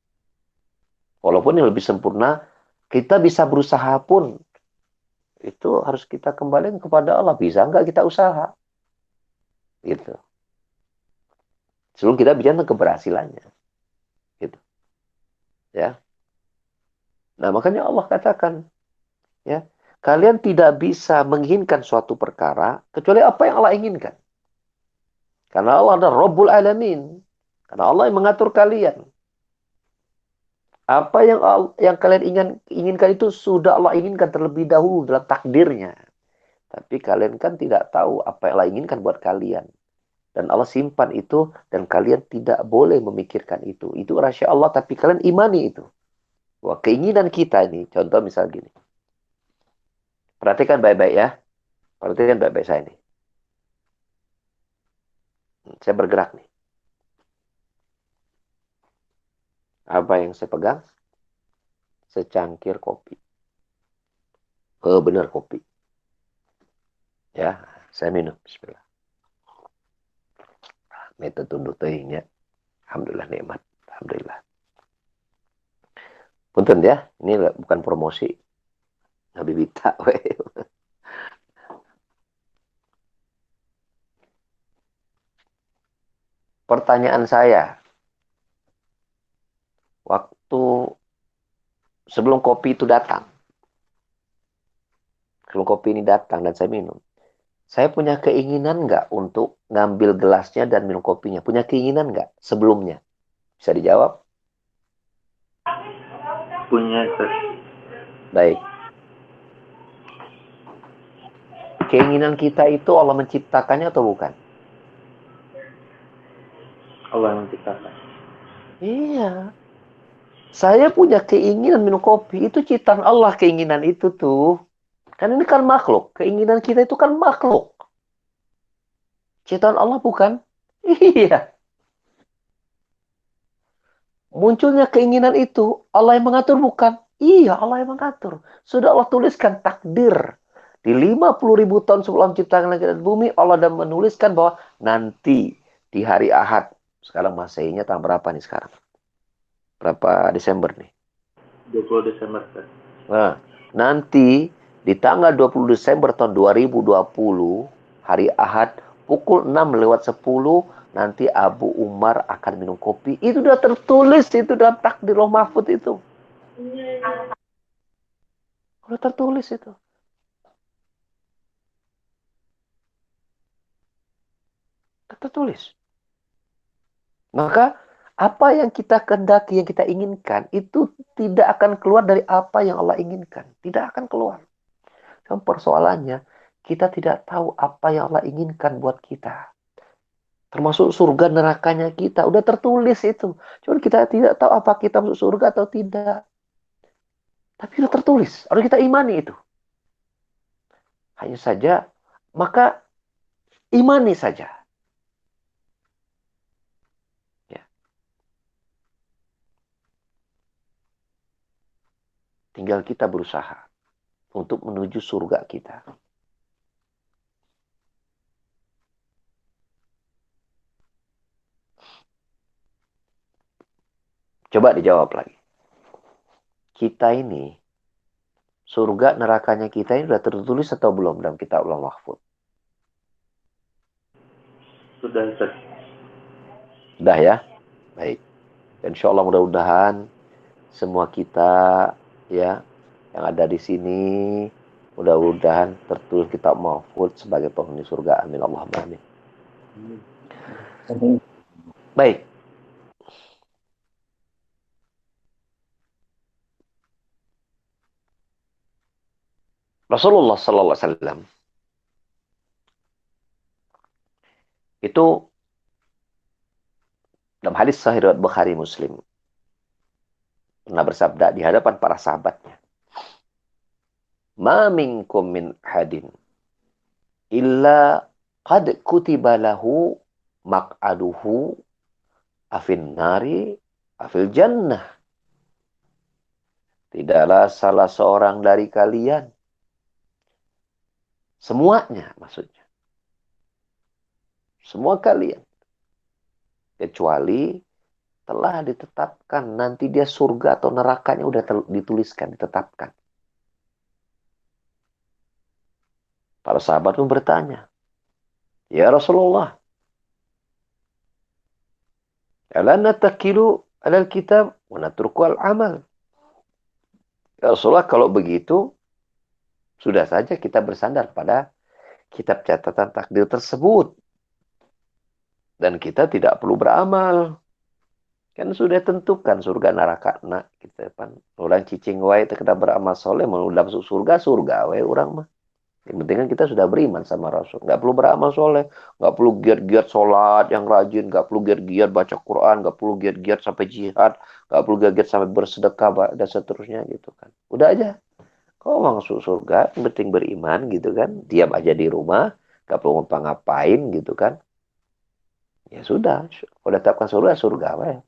Walaupun yang lebih sempurna, kita bisa berusaha pun itu harus kita kembalikan kepada Allah. Bisa nggak kita usaha? Gitu. Sebelum kita bicara tentang keberhasilannya. Gitu. Ya. Nah, makanya Allah katakan, ya, kalian tidak bisa menginginkan suatu perkara kecuali apa yang Allah inginkan. Karena Allah adalah Rabbul Alamin. Karena Allah yang mengatur kalian. Apa yang kalian inginkan itu sudah Allah inginkan terlebih dahulu dalam takdirnya. Tapi kalian kan tidak tahu apa yang Allah inginkan buat kalian. Dan Allah simpan itu dan kalian tidak boleh memikirkan itu. Itu rahasia Allah tapi kalian imani itu. Wah, keinginan kita ini, contoh misal gini. Perhatikan baik-baik ya. Perhatikan baik-baik saya ini. Saya bergerak nih. Apa yang saya pegang? Secangkir kopi. Oh, benar kopi. Ya, saya minum. Bismillah. Metode tunduk tehnya. Alhamdulillah nikmat. Alhamdulillah. Punten ya, ini bukan promosi. Habibita. Pertanyaan saya, waktu sebelum kopi itu datang, sebelum kopi ini datang dan saya minum, saya punya keinginan nggak untuk ngambil gelasnya dan minum kopinya? Punya keinginan nggak sebelumnya? Bisa dijawab? Punya, Ustaz. Baik. Keinginan kita itu Allah menciptakannya atau bukan? Allah yang menciptakan. Iya. Saya punya keinginan minum kopi. Itu ciptaan Allah keinginan itu tuh. Kan ini kan makhluk. Keinginan kita itu kan makhluk. Ciptaan Allah bukan? Iya. Munculnya keinginan itu, Allah yang mengatur bukan? Iya, Allah yang mengatur. Sudah Allah tuliskan takdir. Di 50.000 tahun sebelum menciptakan langit dan bumi, Allah sudah menuliskan bahwa nanti di hari Ahad. Sekarang Masehinya tanggal berapa nih sekarang? Berapa Desember nih? 20 Desember, Ustaz. Nah, nanti di tanggal 20 Desember tahun 2020, hari Ahad, pukul 6:10, nanti Abu Umar akan minum kopi. Itu sudah tertulis itu dalam takdir Loh Mahfud itu. Sudah tertulis itu. Sudah tertulis. Maka apa yang kita kehendaki, yang kita inginkan, itu tidak akan keluar dari apa yang Allah inginkan. Tidak akan keluar. Dan persoalannya, kita tidak tahu apa yang Allah inginkan buat kita. Termasuk surga nerakanya kita. Udah tertulis itu. Cuman kita tidak tahu apa kita masuk surga atau tidak. Tapi udah tertulis. Harus kita imani itu. Hanya saja, maka imani saja. Ya. Tinggal kita berusaha untuk menuju surga kita. Coba dijawab lagi. Kita ini, surga nerakanya kita ini sudah tertulis atau belum dalam kitab Allah Mahfud? Sudah, Ustaz. Sudah ya? Baik. Insya Allah mudah-mudahan semua kita ya yang ada di sini mudah-mudahan tertulis kitab Mahfud sebagai penghuni surga. Amin Allahumma amin. Baik. Rasulullah sallallahu alaihi wasallam Itu dalam hadis sahih riwayat Bukhari Muslim pernah bersabda di hadapan para sahabatnya, "Ma minkum min hadin illa qad kutiba lahu maq'aduhu afin nari afil jannah." Tidaklah salah seorang dari kalian, semuanya maksudnya, semua kalian, kecuali telah ditetapkan nanti dia surga atau nerakanya udah dituliskan, ditetapkan. Para sahabat pun bertanya, "Ya Rasulullah, ala natakilu alal kitab wa natruku al amal." Ya Rasulullah, kalau begitu sudah saja kita bersandar pada kitab catatan takdir tersebut dan kita tidak perlu beramal. Kan sudah tentukan surga neraka nak kita pan orang cicing wae teu kada beramal soleh mau masuk surga surga wae orang mah. Yang penting kan kita sudah beriman sama Rasul. Nggak perlu beramal soleh. Nggak perlu giat-giat sholat yang rajin. Nggak perlu giat-giat baca Quran. Nggak perlu giat-giat sampai jihad. Nggak perlu giat-giat sampai bersedekah dan seterusnya gitu kan. Udah aja. Kalau mau masuk surga, yang penting beriman gitu kan. Diam aja di rumah. Nggak perlu ngapa-ngapain gitu kan. Ya sudah. Kalau tetapkan surga, surga. Weh.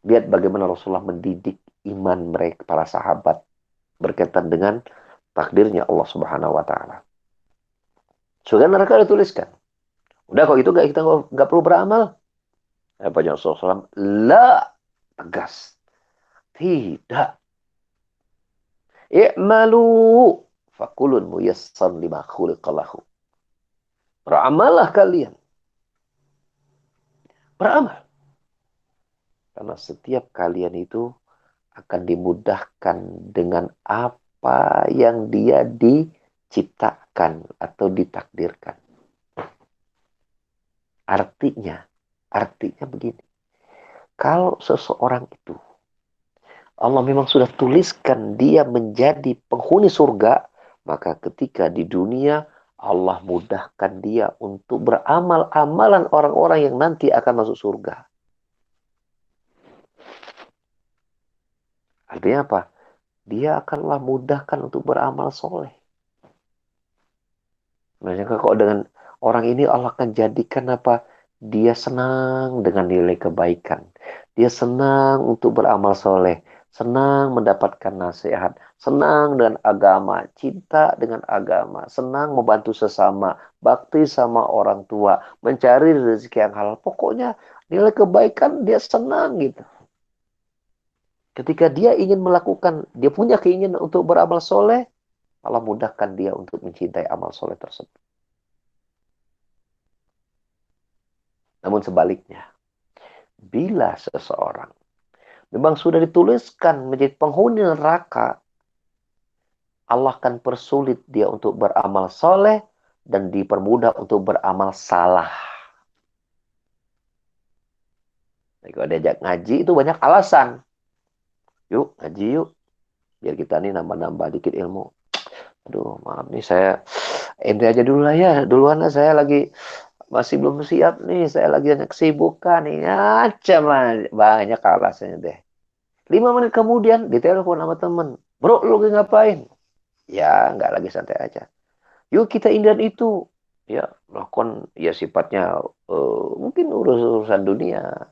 Lihat bagaimana Rasulullah mendidik iman mereka, para sahabat. Berkaitan dengan takdirnya Allah Subhanahu wa Ta'ala. Surga neraka dituliskan. Udah kok itu kita nggak perlu beramal. Apa jangan Rasulullah la tegas. Tidak. I'malu fakulun muyassar lima khuliqalahu. Beramallah kalian. Beramal. Karena setiap kalian itu akan dimudahkan dengan apa yang dia diciptakan atau ditakdirkan. Artinya begini. Kalau seseorang itu Allah memang sudah tuliskan dia menjadi penghuni surga, maka ketika di dunia Allah mudahkan dia untuk beramal amalan orang-orang yang nanti akan masuk surga. Artinya apa? Dia akanlah mudahkan untuk beramal soleh. Makanya kalau dengan orang ini Allah akan jadikan apa? Dia senang dengan nilai kebaikan. Dia senang untuk beramal soleh. Senang mendapatkan nasihat. Senang dengan agama. Cinta dengan agama. Senang membantu sesama. Bakti sama orang tua. Mencari rezeki yang halal. Pokoknya nilai kebaikan dia senang gitu. Ketika dia ingin melakukan, dia punya keinginan untuk beramal soleh, Allah mudahkan dia untuk mencintai amal soleh tersebut. Namun sebaliknya, bila seseorang memang sudah dituliskan menjadi penghuni neraka, Allah akan persulit dia untuk beramal soleh dan dipermudah untuk beramal salah. Jadi kalau diajak ngaji itu banyak alasan. Yuk ngaji yuk, biar kita nih nambah-nambah dikit ilmu. Aduh maaf nih saya ente aja dulu lah ya, duluan lah saya lagi masih belum siap nih, saya lagi banyak kesibukan nih. Macam banyak alasannya deh. 5 menit kemudian ditelepon sama temen. Bro, lu lagi ngapain? Ya, nggak lagi santai aja. Yuk kita indan itu. Ya, melakukan ya sifatnya mungkin urusan dunia.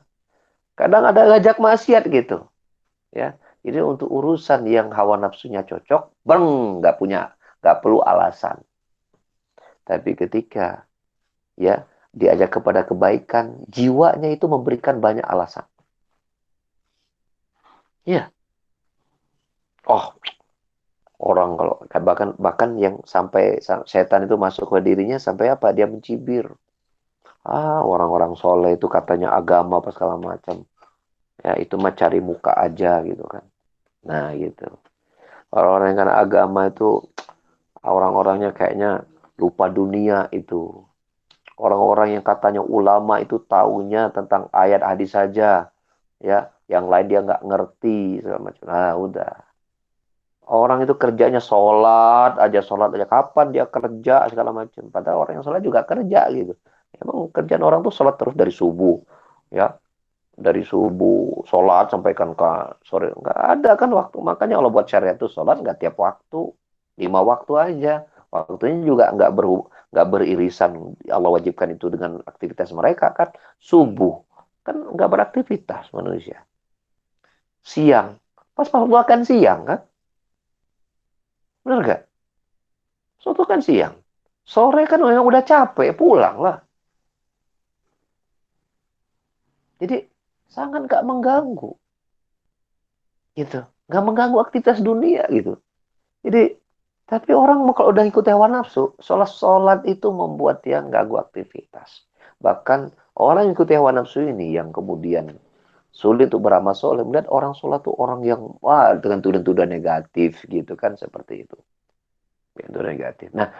Kadang ada ngajak maksiat gitu. Ya, ini untuk urusan yang hawa nafsunya cocok, nggak perlu alasan. Tapi ketika ya diajak kepada kebaikan, jiwanya itu memberikan banyak alasan. Ya, oh orang kalau bahkan yang sampai setan itu masuk ke dirinya sampai apa? Dia mencibir. Ah, orang-orang soleh itu katanya agama apa segala macam. Ya, itu mah cari muka aja gitu kan. Nah, gitu. Orang-orang yang karena agama itu orang-orangnya kayaknya lupa dunia itu. Orang-orang yang katanya ulama itu taunya tentang ayat hadis saja, ya, yang lain dia nggak ngerti segala macam. Nah, udah. Orang itu kerjanya sholat aja. Kapan dia kerja segala macam. Padahal orang yang sholat juga kerja gitu. Emang kerjaan orang tuh sholat terus dari subuh, ya, dari subuh sholat sampai kan ke sore, nggak ada kan waktu. Makanya Allah buat syariat itu sholat nggak tiap waktu, 5 waktu aja. Waktunya juga nggak beririsan. Allah wajibkan itu dengan aktivitas mereka kan. Subuh kan nggak beraktivitas manusia. Siang pas waktu makan siang kan, benar nggak? Suatu kan siang, sore kan memang udah capek pulang lah. Jadi sangat nggak mengganggu gitu, nggak mengganggu aktivitas dunia gitu. Jadi, tapi orang kalau udah ikut hewan nafsu, sholat-sholat itu membuat dia ganggu aktivitas. Bahkan orang yang ikut hewan nafsu ini yang kemudian sulit untuk beramal soleh, melihat orang sholat tuh orang yang wah dengan tuduhan-tuduhan negatif gitu kan seperti itu. Itu negatif. Nah,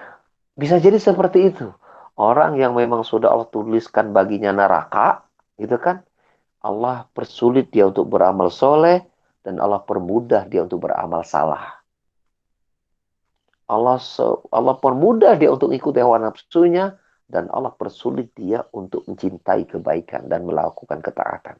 bisa jadi seperti itu. Orang yang memang sudah Allah tuliskan baginya neraka, gitu kan? Allah persulit dia untuk beramal soleh dan Allah permudah dia untuk beramal salah. Allah permudah dia untuk ikuti hawa nafsunya dan Allah persulit dia untuk mencintai kebaikan dan melakukan ketaatan.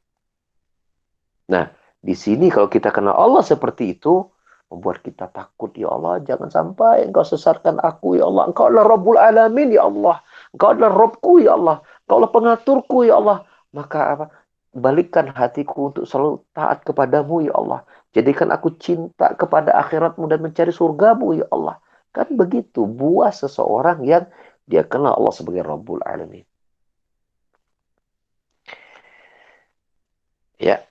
Nah, di sini kalau kita kenal Allah seperti itu, membuat kita takut, ya Allah, jangan sampai Engkau sesatkan aku, ya Allah. Engkau adalah Rabbul Alamin, ya Allah. Engkau adalah Rabbku, ya Allah. Engkau adalah pengaturku, ya Allah. Maka apa? Balikkan hatiku untuk selalu taat kepadamu, ya Allah. Jadikan aku cinta kepada akhiratmu dan mencari surgamu, ya Allah. Kan begitu buah seseorang yang dia kenal Allah sebagai Rabbul Alamin. Ya.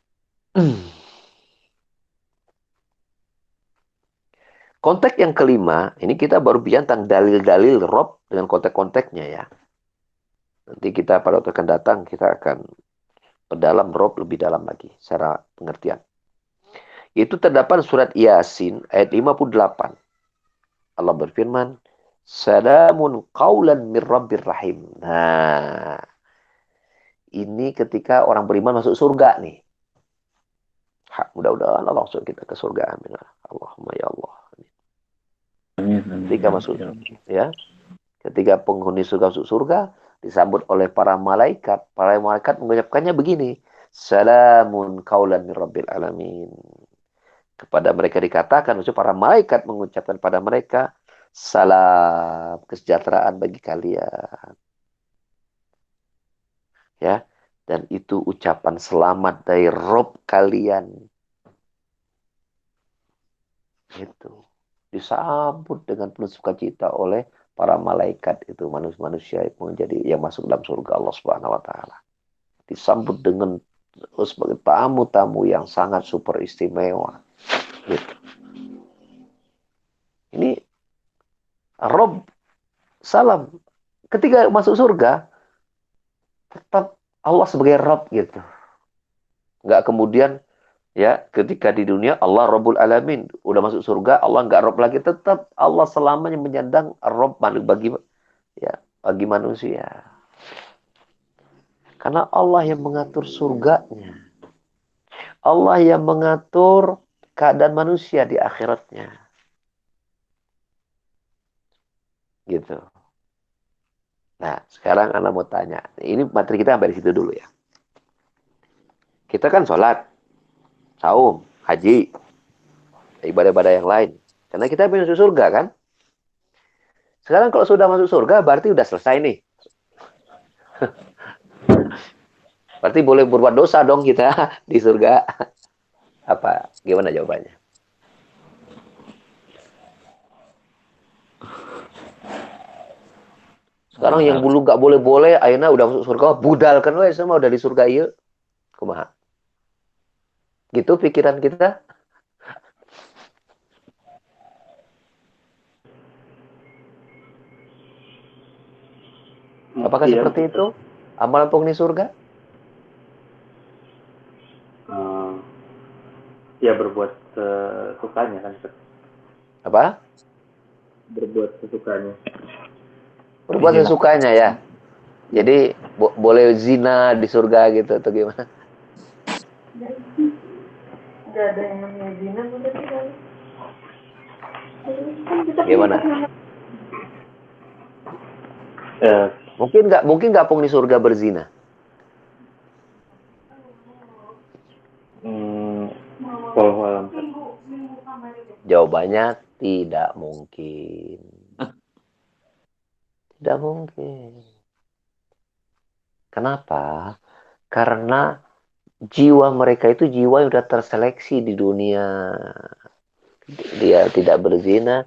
Konteks yang kelima, ini kita baru bicara tentang dalil-dalil Rob dengan konteks-konteksnya ya. Nanti kita pada waktu akan datang, kita akan perdalam Rob lebih dalam lagi, secara pengertian. Itu terdapat surat Yasin ayat 58. Allah berfirman, Salamun qawlan mir rabbir rahim. Nah, ini ketika orang beriman masuk surga nih. Mudah-mudahan Allah langsung kita ke surga. Amin. Allahumma ya Allah. Amin, amin, Ketika amin. masuk, Ya Allah. ya, ketika penghuni surga masuk surga, disambut oleh para malaikat. Para malaikat mengucapkannya begini, Salamun qaulan min rabbil alamin. Kepada mereka dikatakan, maksudnya para malaikat mengucapkan pada mereka, salam, kesejahteraan bagi kalian. Ya, dan itu ucapan selamat dari Rob kalian. Itu disambut dengan penuh sukacita oleh para malaikat itu manusia-manusia yang menjadi yang masuk dalam surga Allah Subhanahu wa taala. Disambut dengan sebagai tamu-tamu yang sangat super istimewa. Gitu. Ini Rob salam. Ketika masuk surga, tetap Allah sebagai Rob gitu. Nggak kemudian ya ketika di dunia Allah Rabbul Alamin. Udah masuk surga, Allah nggak Rob lagi. Tetap Allah selamanya menyandang Rob bagi ya bagi manusia. Karena Allah yang mengatur surganya. Allah yang mengatur keadaan manusia di akhiratnya. Gitu. Nah, sekarang Anda mau tanya. Ini materi kita sampai di situ dulu ya. Kita kan sholat, saum, haji, ibadah-ibadah yang lain. Karena kita ingin masuk surga kan. Sekarang kalau sudah masuk surga berarti udah selesai nih. Berarti boleh berbuat dosa dong kita di surga. Apa? Gimana jawabannya? Sekarang yang Ah, dulu nggak boleh-boleh, akhirnya udah masuk surga, budal kan weh semua udah di surga iya. Kumaha? Gitu pikiran kita. Apakah Iya seperti begitu. itu? Amalan penghuni surga? Eh, ya berbuat sesukanya kan, Apa? berbuat sesukanya. Berbuat Izin aku. sesukanya ya. Ya. Jadi boleh zina di surga gitu atau gimana? Nggak ada yang namanya zina berarti kan. Kan kita punya Gimana? pasangan. Eh, Mungkin nggak penghuni surga berzina? Wallahu alam. Jawabannya tidak mungkin. Tidak mungkin. Kenapa? Karena jiwa mereka itu jiwa yang sudah terseleksi di dunia. Dia tidak berzina,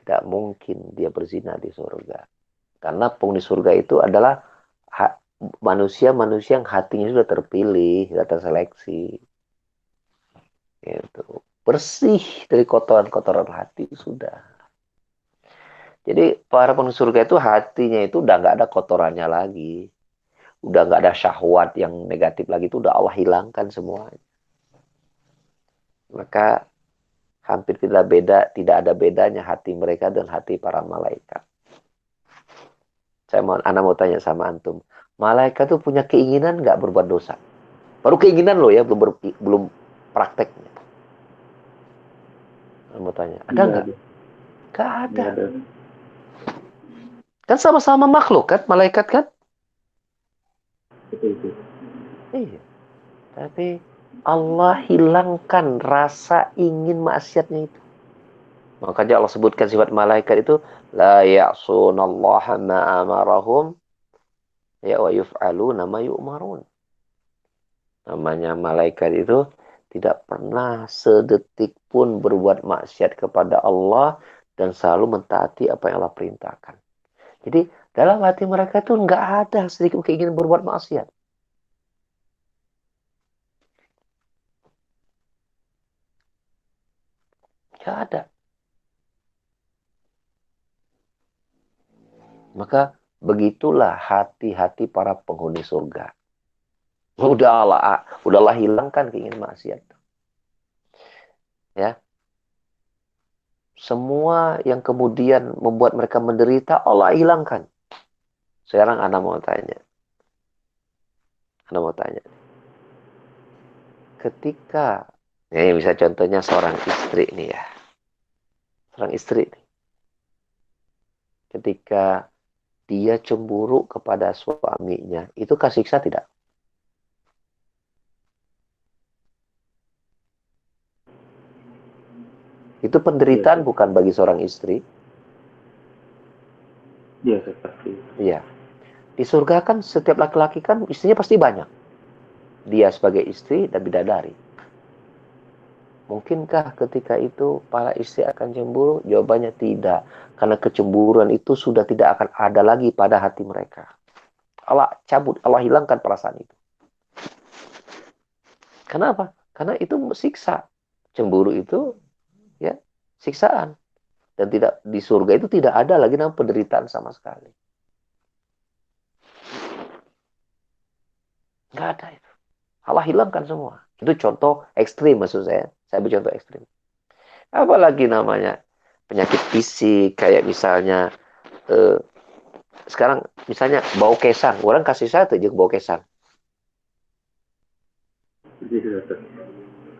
tidak mungkin dia berzina di surga. Karena penghuni surga itu adalah manusia-manusia yang hatinya sudah terpilih, sudah terseleksi. Gitu. Bersih dari kotoran-kotoran hati sudah. Jadi para penghuni surga itu hatinya itu udah nggak ada kotorannya lagi. Udah nggak ada syahwat yang negatif lagi. Itu udah Allah hilangkan semua. Maka hampir tidak ada bedanya hati mereka dan hati para malaikat. Anak mau tanya sama antum. Malaikat tuh punya keinginan nggak berbuat dosa? Baru keinginan loh ya, belum prakteknya. Anak mau tanya, ada nggak? Nggak ada. Kan sama-sama makhluk kan, malaikat kan? Betul. Iya. Tapi Allah hilangkan rasa ingin maksiatnya itu. Makanya Allah sebutkan sifat malaikat itu la ya'sunallaha ma amarahum ya wa yuf'aluna ma yu'marun. Namanya malaikat itu tidak pernah sedetik pun berbuat maksiat kepada Allah dan selalu mentaati apa yang Allah perintahkan. Jadi dalam hati mereka itu nggak ada sedikit keinginan berbuat maksiat. Nggak ada. Maka begitulah hati-hati para penghuni surga. Udahlah hilangkan keinginan maksiat. Ya. Semua yang kemudian membuat mereka menderita, Allah hilangkan. Sekarang Anda mau tanya. Ketika, ya bisa contohnya seorang istri nih ya. Seorang istri nih. Ketika dia cemburu kepada suaminya, itu kasih siksa tidak? Itu penderitaan bukan bagi seorang istri? Iya, seperti. Iya. Di surga kan setiap laki-laki kan istrinya pasti banyak. Dia sebagai istri dan bidadari. Mungkinkah ketika itu para istri akan cemburu? Jawabannya tidak. Karena kecemburuan itu sudah tidak akan ada lagi pada hati mereka. Allah cabut, Allah hilangkan perasaan itu. Kenapa? Karena itu siksa. Cemburu itu ya siksaan. Dan tidak di surga itu tidak ada lagi namanya penderitaan sama sekali. Nggak ada itu. Allah hilangkan semua. Itu contoh ekstrim maksud saya. Saya beri contoh ekstrim. Apalagi namanya penyakit fisik kayak misalnya sekarang misalnya bau kesang. Orang kasih satu aja bau kesang.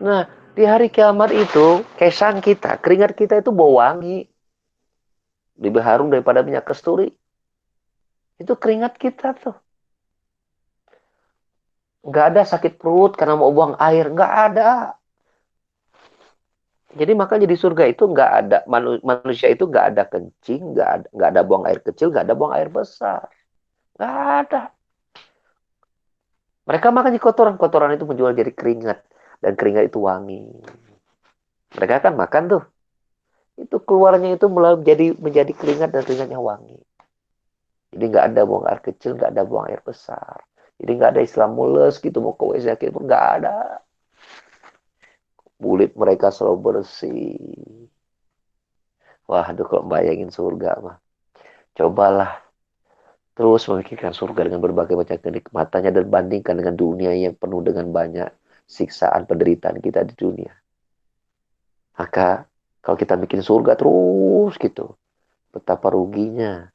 Nah, di hari kiamat itu kesang kita, keringat kita itu bau wangi. Lebih harum daripada minyak kasturi. Itu keringat kita tuh. Nggak ada sakit perut karena mau buang air. Nggak ada. Jadi makanya di surga itu nggak ada manusia itu nggak ada kencing, nggak ada buang air kecil, nggak ada buang air besar, nggak ada. Mereka makan kotoran itu menjual jadi keringat dan keringat itu wangi. Mereka kan makan tuh, itu keluarnya itu menjadi keringat dan keringatnya wangi. Jadi nggak ada buang air kecil, nggak ada buang air besar. Jadi nggak ada istilah mules gitu mau ke WC gitu nggak ada. Kulit mereka selalu bersih. Wah, aduh kalau bayangin surga mah. Cobalah terus memikirkan surga dengan berbagai macam kenikmatannya dan bandingkan dengan dunia yang penuh dengan banyak siksaan penderitaan kita di dunia. Maka kalau kita bikin surga terus gitu, betapa ruginya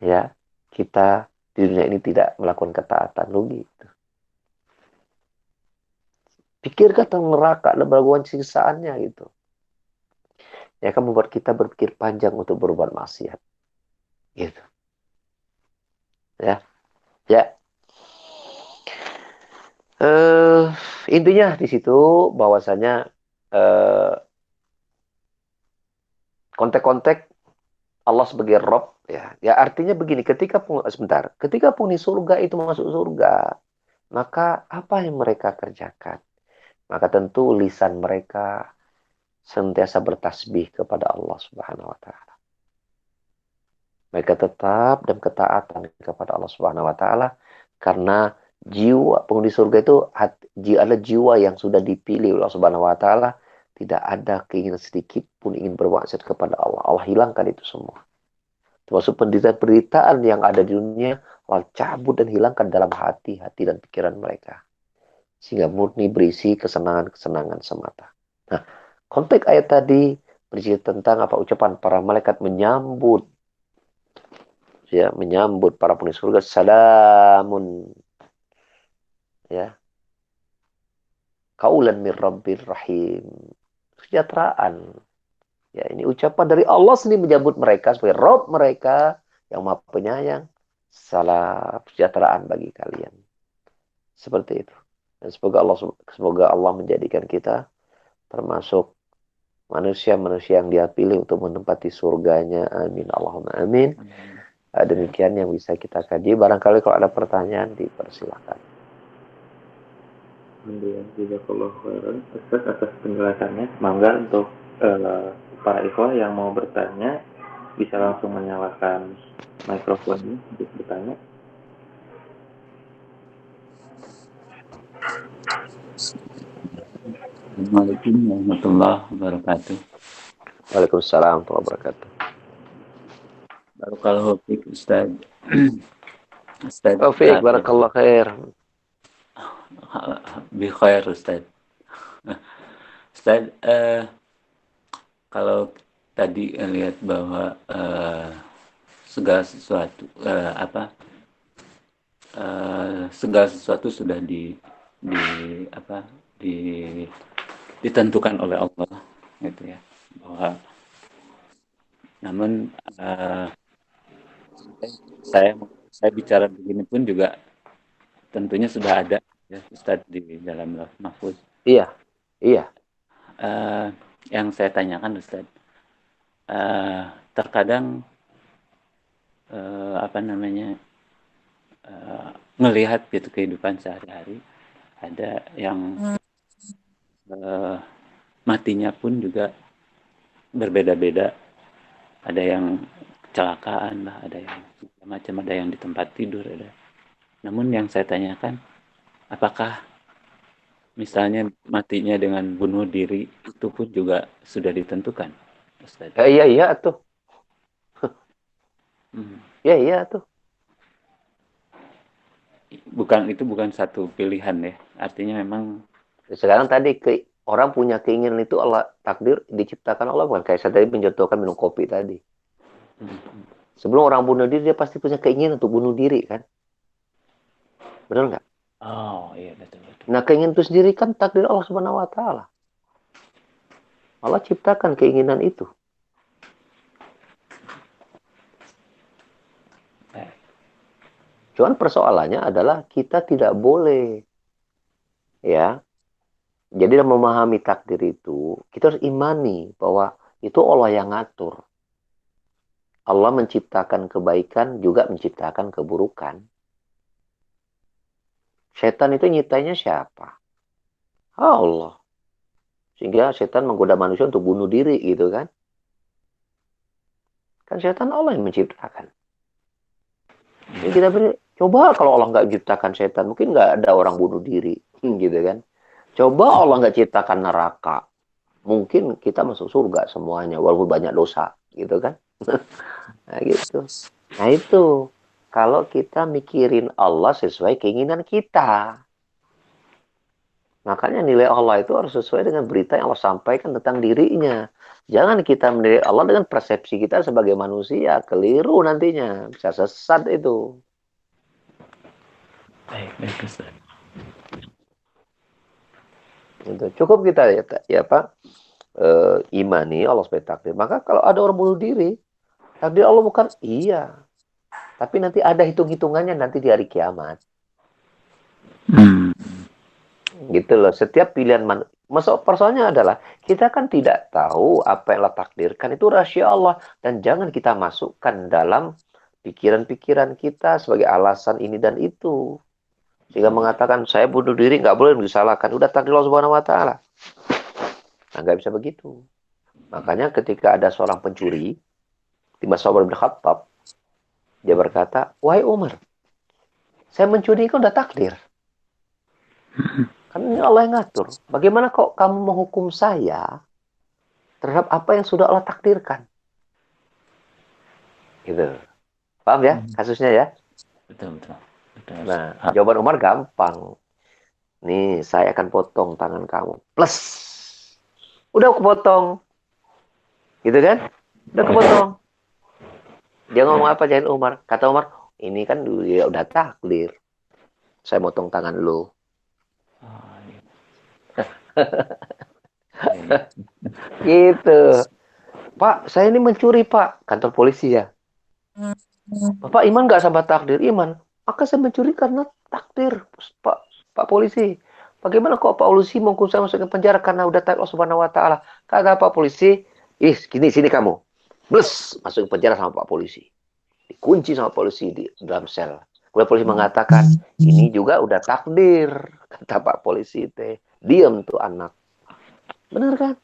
ya kita di dunia ini tidak melakukan ketaatan, rugi. Pikirkan tentang neraka dan berbagai siksaannya gitu. Ya akan membuat kita berpikir panjang untuk berbuat maksiat. Gitu. Ya, ya. Intinya di situ bahwasanya eh, kontek-kontek Allah sebagai Rob, ya, ya artinya begini, ketika penghuni surga itu masuk surga, maka apa yang mereka kerjakan? Maka tentu lisan mereka senantiasa bertasbih kepada Allah Subhanahu wa taala. Mereka tetap dan ketaatan kepada Allah Subhanahu wa taala karena jiwa penghuni surga itu adalah jiwa yang sudah dipilih oleh Allah Subhanahu wa taala, tidak ada keinginan sedikit pun ingin bermaksiat kepada Allah. Allah hilangkan itu semua. Termasuk penderitaan-penderitaan yang ada di dunia, Allah cabut dan hilangkan dalam hati dan pikiran mereka. Sehingga murni berisi kesenangan-kesenangan semata. Nah, konteks ayat tadi bercerita tentang apa ucapan para malaikat menyambut, ya, menyambut para penghuni surga, salamun, ya, kaulan mir rabbir rahim, kesejahteraan. Ya, ini ucapan dari Allah sendiri menyambut mereka sebagai Rabb mereka yang Maha Penyayang. Salam kesejahteraan bagi kalian. Seperti itu. Dan semoga Allah menjadikan kita termasuk manusia-manusia yang Dia pilih untuk menempati surganya. Amin. Allahumma amin. Demikian yang bisa kita kaji. Barangkali kalau ada pertanyaan dipersilakan. Alhamdulillah, jazakallahu khairan Ustaz atas penjelasannya. Mangga untuk para ikhwah yang mau bertanya bisa langsung menyalakan mikrofonnya untuk bertanya. Assalamualaikum warahmatullahi wabarakatuh. Waalaikumsalam warahmatullahi wabarakatuh. Barakallahu fiik Ustaz. Ustaz. Taufik, barakallahu khair. Bi khair Ustaz. Ustaz, kalau tadi lihat bahwa segala sesuatu segala sesuatu sudah ditentukan oleh Allah, gitu ya. Bahwa namun saya bicara begini pun juga tentunya sudah ada ya Ustaz di dalam Lauh Mahfuz. Iya. Yang saya tanyakan Ustaz, terkadang melihat gitu kehidupan sehari-hari, ada yang matinya pun juga berbeda-beda, ada yang kecelakaan lah, ada yang macam, ada yang di tempat tidur, ada. Namun yang saya tanyakan, apakah misalnya matinya dengan bunuh diri itu pun juga sudah ditentukan, Ustaz? Iya tuh. Iya tuh. Bukan satu pilihan ya. Artinya memang sekarang tadi orang punya keinginan itu Allah takdir diciptakan Allah, bukan kayak saya tadi mencontohkan minum kopi tadi. Sebelum orang bunuh diri dia pasti punya keinginan untuk bunuh diri kan? Benar nggak? Oh iya betul. Nah keinginan itu sendiri kan takdir Allah Subhanahu Wa Taala. Allah ciptakan keinginan itu. Cuman persoalannya adalah kita tidak boleh, ya. Jadi dalam memahami takdir itu, kita harus imani bahwa itu Allah yang ngatur. Allah menciptakan kebaikan, juga menciptakan keburukan. Setan itu nyiptainya siapa? Allah. Sehingga setan menggoda manusia untuk bunuh diri gitu kan. Kan setan Allah yang menciptakan. Jadi kita coba kalau Allah nggak ciptakan setan, mungkin nggak ada orang bunuh diri. Gitu kan. Coba Allah nggak ciptakan neraka, mungkin kita masuk surga semuanya, walaupun banyak dosa, gitu kan? Nah, gitu. Nah itu, kalau kita mikirin Allah sesuai keinginan kita, makanya nilai Allah itu harus sesuai dengan berita yang Allah sampaikan tentang dirinya. Jangan kita menilai Allah dengan persepsi kita sebagai manusia, keliru nantinya, bisa sesat itu. Baik Ustaz. Gitu. Cukup kita imani Allah sebagai takdir. Maka kalau ada orang bunuh diri, takdir Allah bukan iya. Tapi nanti ada hitung-hitungannya nanti di hari kiamat. Gitu loh. Setiap pilihan persoalannya adalah kita kan tidak tahu apa yang Allah takdirkan, itu rahasia Allah, dan jangan kita masukkan dalam pikiran-pikiran kita sebagai alasan ini dan itu. Sehingga mengatakan saya bunuh diri nggak boleh disalahkan. Udah takdir Allah Subhanahu wa taala. Nah, nggak bisa begitu. Makanya ketika ada seorang pencuri di masa Umar bin Khattab, dia berkata, "Wahai Umar, saya mencuri itu udah takdir. Kan ini Allah yang ngatur. Bagaimana kok kamu menghukum saya terhadap apa yang sudah Allah takdirkan?" Gitu. Paham ya kasusnya ya? Betul. Nah, jawaban Umar gampang. Nih, saya akan potong tangan kamu. Plus. Udah kepotong. Gitu kan? Udah kepotong. Dia ngomong apa jangan Umar? Kata Umar, ini kan ya udah takdir. Saya motong tangan lu. Gitu. Pak, saya ini mencuri, Pak. Kantor polisi ya. Bapak iman nggak sama takdir? Iman. Maka saya mencuri karena takdir, Pak polisi. Bagaimana kok Pak polisi menghukum saya masuk ke penjara karena udah takdir Subhanahu wa taala? Kata Pak polisi, sini kamu. Blus, masuk ke penjara sama Pak polisi. Dikunci sama polisi di dalam sel. Kemudian polisi mengatakan, ini juga udah takdir. Kata Pak polisi teh. Diam tuh anak. Benar kan?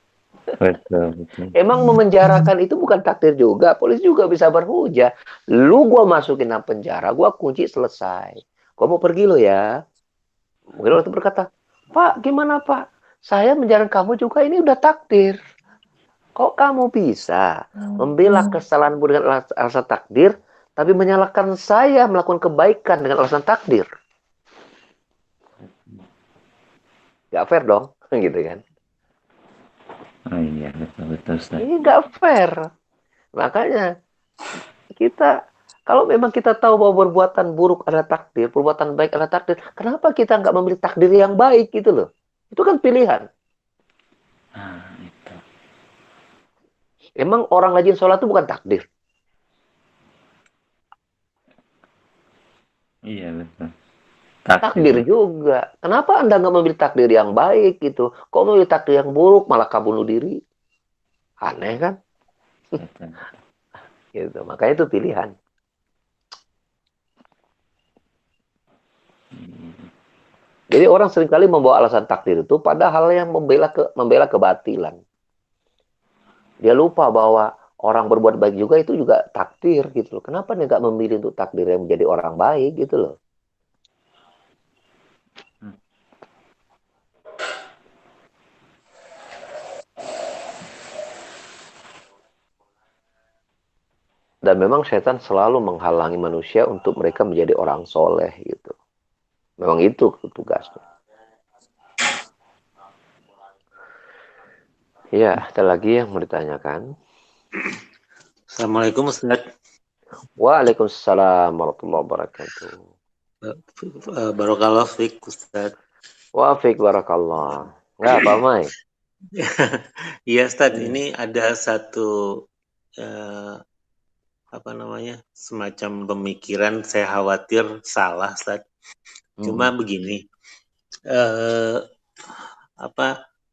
Betul. Emang memenjarakan itu bukan takdir juga. Polisi juga bisa berhujah. Lu gua masukin dalam penjara, gua kunci selesai. Gua mau pergi lo ya. Mungkin orang itu berkata, Pak, gimana Pak? Saya menjarakan kamu juga, ini udah takdir. Kok kamu bisa membela kesalahan dengan alasan takdir, tapi menyalahkan saya melakukan kebaikan dengan alasan takdir? Gak fair dong, gitu kan? Oh iya, betul. Ini gak fair. Makanya kita, kalau memang kita tahu bahwa perbuatan buruk adalah takdir, perbuatan baik adalah takdir, kenapa kita nggak memilih takdir yang baik gitu loh? Itu kan pilihan. Itu. Emang orang rajin sholat itu bukan takdir? Iya, betul. Takdir juga. Kenapa Anda nggak memilih takdir yang baik gitu? Kok memilih takdir yang buruk malah bunuh diri? Aneh kan? Betul. Gitu. Makanya itu pilihan. Jadi orang seringkali membawa alasan takdir itu pada hal yang membela kebatilan. Dia lupa bahwa orang berbuat baik juga itu juga takdir gitu loh. Kenapa dia nggak memilih untuk takdir yang menjadi orang baik gitu loh? Dan memang setan selalu menghalangi manusia untuk mereka menjadi orang soleh gitu. Memang itu tugasnya. Ya, ada lagi yang mau ditanyakan? Assalamualaikum Ustaz. Waalaikumsalam warahmatullahi wabarakatuh. Barakallah fiik Ustaz. Wa fiik barakallah. Enggak apa Mai? Iya Ustaz, ini ada satu semacam pemikiran, saya khawatir salah Ustaz. Cuma begini,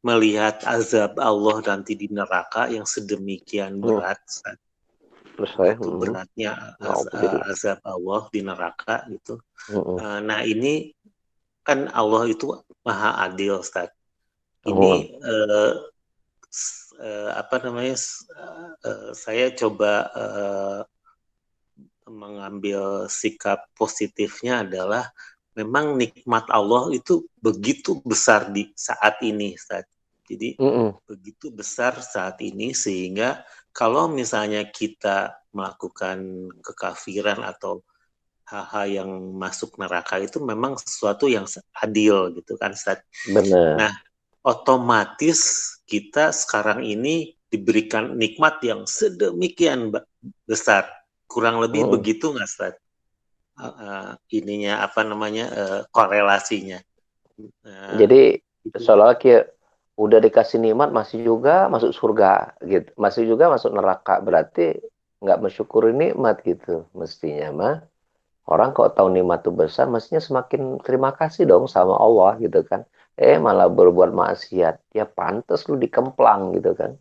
melihat azab Allah nanti di neraka yang sedemikian berat Ustaz. Itu beratnya azab Allah di neraka gitu. Nah ini kan Allah itu maha adil Ustaz. Ini saya coba mengambil sikap positifnya adalah memang nikmat Allah itu begitu besar di saat ini Ustaz. Jadi begitu besar saat ini sehingga kalau misalnya kita melakukan kekafiran atau hal-hal yang masuk neraka itu memang sesuatu yang adil gitu kan Ustaz. Benar. Nah, otomatis kita sekarang ini diberikan nikmat yang sedemikian besar. Kurang lebih begitu nggak Ustaz? Korelasinya. Jadi soalnya udah dikasih nikmat masih juga masuk surga gitu, masih juga masuk neraka, berarti nggak mensyukuri nikmat gitu. Mestinya mah orang kalau tahu nikmat itu besar, mestinya semakin terima kasih dong sama Allah gitu kan. Malah berbuat maksiat. Ya pantas lu dikemplang gitu kan.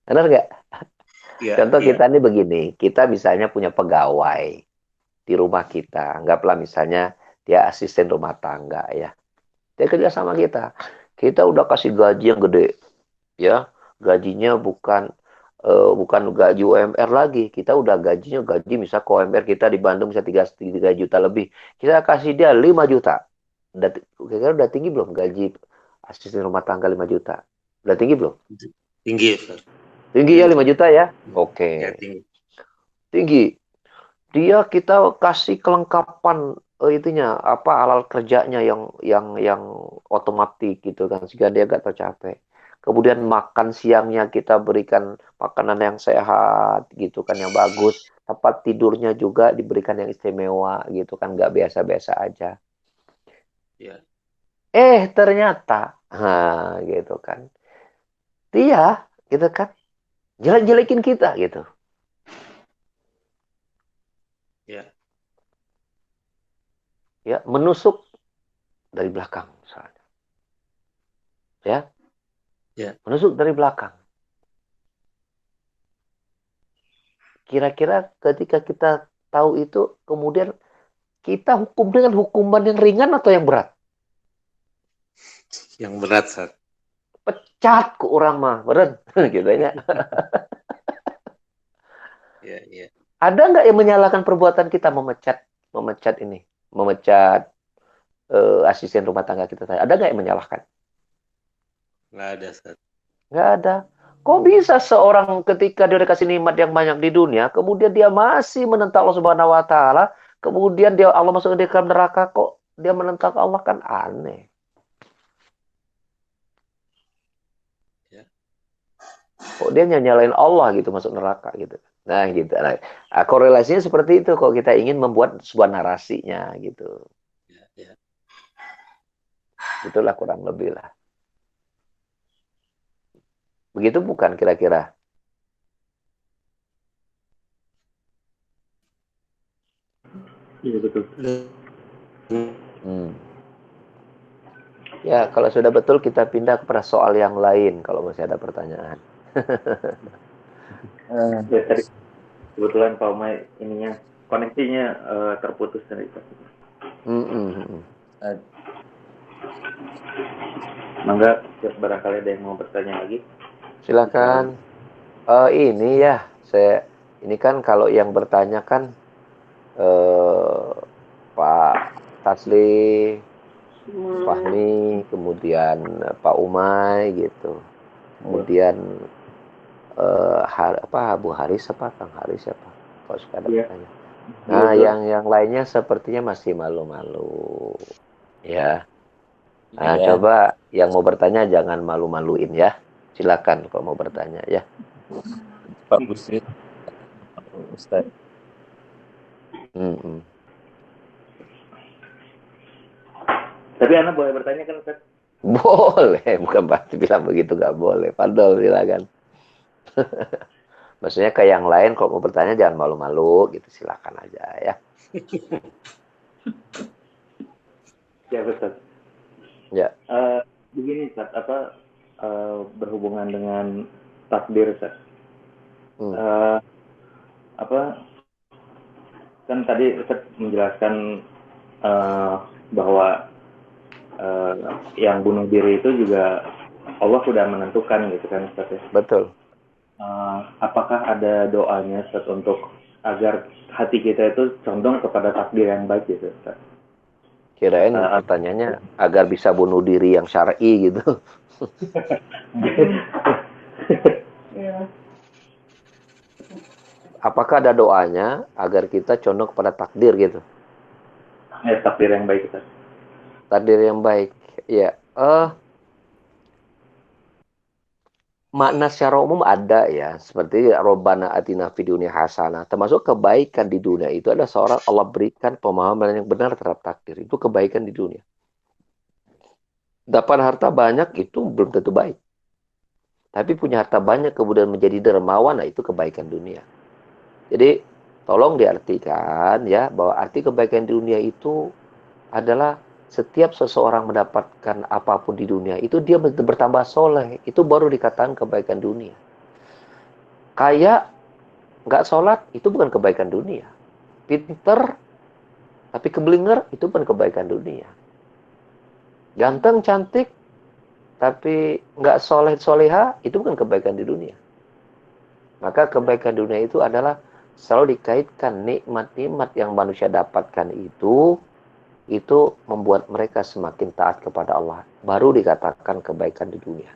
Benar nggak? Iya, Contoh iya. kita ini begini, kita misalnya punya pegawai di rumah kita. Anggaplah misalnya dia asisten rumah tangga ya. Dia kerja sama kita. Kita udah kasih gaji yang gede ya. Gajinya bukan gaji UMR lagi. Kita udah gajinya gaji misal ke UMR kita di Bandung bisa 3 juta lebih. Kita kasih dia 5 juta. Kira-kira udah tinggi belum gaji asisten rumah tangga 5 juta? Udah tinggi belum? Tinggi, Ustaz. Tinggi ya 5 juta ya? Oke. Ya, tinggi. Tinggi. Dia kita kasih kelengkapan itunya apa alat kerjanya yang otomatis gitu kan sehingga dia gak tercapek. Kemudian makan siangnya kita berikan makanan yang sehat gitu kan yang bagus. Tempat tidurnya juga diberikan yang istimewa gitu kan nggak biasa-biasa aja. Ya. Ternyata gitu kan. Dia gitu kan jelek-jelekin kita gitu. Ya. Ya, menusuk dari belakang misalnya. Ya. Ya. Menusuk dari belakang. Kira-kira ketika kita tahu itu, kemudian kita hukum dengan hukuman yang ringan atau yang berat? Yang berat, Ustaz. Pecat ke orang mah, beren, gitu ya. Ya, ya. Ada nggak yang menyalahkan perbuatan kita memecat ini, memecat asisten rumah tangga kita? Ada nggak yang menyalahkan? Nggak ada, Ustaz. Nggak ada. Kok bisa seorang ketika dia dikasih nikmat yang banyak di dunia, kemudian dia masih menentang Allah Subhanahu Wa Taala, kemudian dia Allah masuk ke dalam neraka, kok dia menentang Allah, kan aneh. Ya. Kok dia nyalain Allah gitu masuk neraka gitu. Nah gitu. Nah, korelasinya seperti itu kalau kita ingin membuat sebuah narasinya gitu. Ya, ya. Itulah kurang lebih lah. Begitu bukan kira-kira? Iya betul. Ya kalau sudah betul kita pindah kepada soal yang lain kalau masih ada pertanyaan. Ya tadi kebetulan Pak Umay ininya koneksinya terputus dari itu. Mangga barangkali ada yang mau bertanya lagi. Silakan. Ini ya, ini kan kalau yang bertanya kan Pak Tasli, Fahmi, kemudian Pak Umay gitu, kemudian Abu Haris apa Kang Haris apa? Kalau suka ada bertanya. Nah, yang lainnya sepertinya masih malu-malu, ya. Nah, coba yang mau bertanya jangan malu-maluin ya. Silakan kalau mau bertanya ya. Pak Busir, Ustaz. Tapi Anda boleh bertanya kan Ustaz? Boleh, bukan pasti bilang begitu nggak boleh. Padahal silakan. Maksudnya ke yang lain kalau mau bertanya jangan malu-malu gitu, silakan aja ya. Ya Ustaz. Ya. Begini Ustaz, berhubungan dengan takdir Ustaz. Kan tadi Ustaz menjelaskan bahwa yang bunuh diri itu juga Allah sudah menentukan gitu kan Ustaz ya. Betul. Apakah ada doanya Ustaz untuk agar hati kita itu condong kepada takdir yang baik gitu Ustaz? Kirain pertanyaannya agar bisa bunuh diri yang syar'i gitu. Apakah ada doanya agar kita condong kepada takdir gitu? Takdir yang baik Ustaz. Takdir yang baik. Ya. Makna secara umum ada ya, seperti Rabbana atina fid dunya hasanah. Termasuk kebaikan di dunia itu adalah seorang Allah berikan pemahaman yang benar terhadap takdir. Itu kebaikan di dunia. Dapat harta banyak itu belum tentu baik. tapi punya harta banyak kemudian menjadi dermawan, nah itu kebaikan dunia. Jadi tolong diartikan ya, bahwa arti kebaikan dunia itu adalah setiap seseorang mendapatkan apapun di dunia itu dia bertambah soleh, itu baru dikatakan kebaikan dunia. Kaya nggak sholat itu bukan kebaikan dunia. Pinter tapi keblinger itu bukan kebaikan dunia. Ganteng cantik tapi nggak soleh soleha itu bukan kebaikan di dunia. Maka kebaikan dunia itu adalah selalu dikaitkan nikmat-nikmat yang manusia dapatkan itu membuat mereka semakin taat kepada Allah. Baru dikatakan kebaikan di dunia.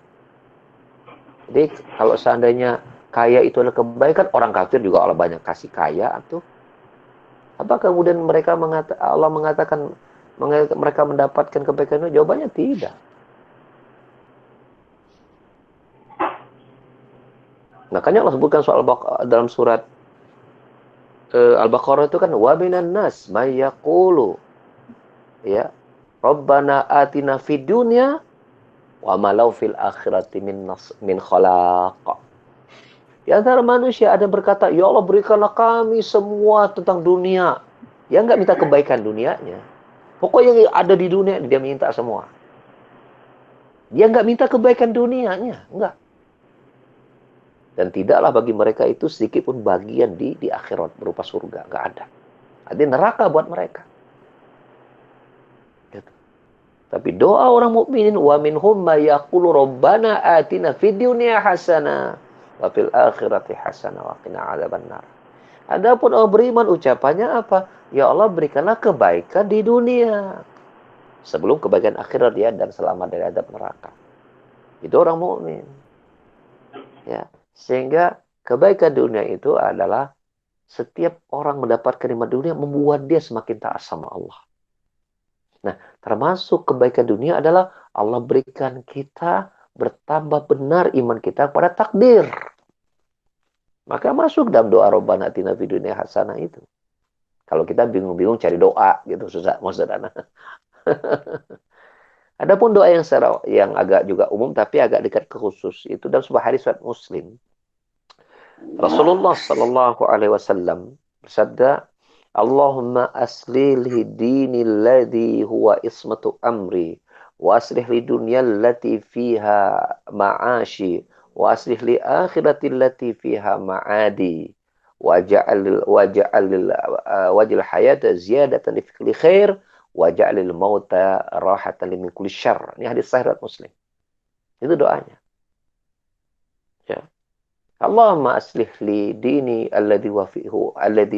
Jadi kalau seandainya kaya itu adalah kebaikan, orang kafir juga Allah banyak kasih kaya atau apa kemudian Allah mengatakan mereka mendapatkan kebaikan itu? Jawabannya tidak. Makanya Allah sebutkan soal dalam surat Al-Baqarah itu kan wa minan nas may yaqulu ya Rabbana atina fid dunya wa malau fil akhirati min khalaq. Di antara manusia ada yang berkata, ya Allah berikanlah kami semua tentang dunia. Ya nggak minta kebaikan dunianya. Pokoknya yang ada di dunia dia minta semua. Dia nggak minta kebaikan dunianya, enggak. Dan tidaklah bagi mereka itu sedikit pun bagian di akhirat berupa surga, nggak ada. Ada neraka buat mereka. Gitu. Tapi doa orang mukminin wa minhum may yaqulu rabbana atina fid dunya hasanah wa fil akhirati hasanah wa qina adzabannar. Adapun orang beriman ucapannya apa? Ya Allah berikanlah kebaikan di dunia sebelum kebaikan akhirat ya, dan selamat dari azab neraka. Itu orang mukmin. Ya. Sehingga kebaikan dunia itu adalah setiap orang mendapatkan nikmat dunia membuat dia semakin taat sama Allah. Nah, termasuk kebaikan dunia adalah Allah berikan kita bertambah benar iman kita kepada takdir. Maka masuk dalam doa Rabbana atina fid dunya hasanah itu. Kalau kita bingung-bingung cari doa gitu susah maksudnya. Adapun doa yang agak juga umum tapi agak dekat ke khusus itu dalam sebuah hadis riwayat Muslim. Rasulullah sallallahu alaihi wasallam bersabda, Allahumma aslih li dini alladhi huwa ismatu amri wa aslih li dunya allati fiha ma'ashi wa aslih li akhirati allati fiha ma'adi waj'al hayata ziyadatan li kulli khair waj'alil mauta rahatan min kulli syarr. Ini hadis sahih Muslim. Itu doanya. Ya. Allahumma aslih li dini alladhi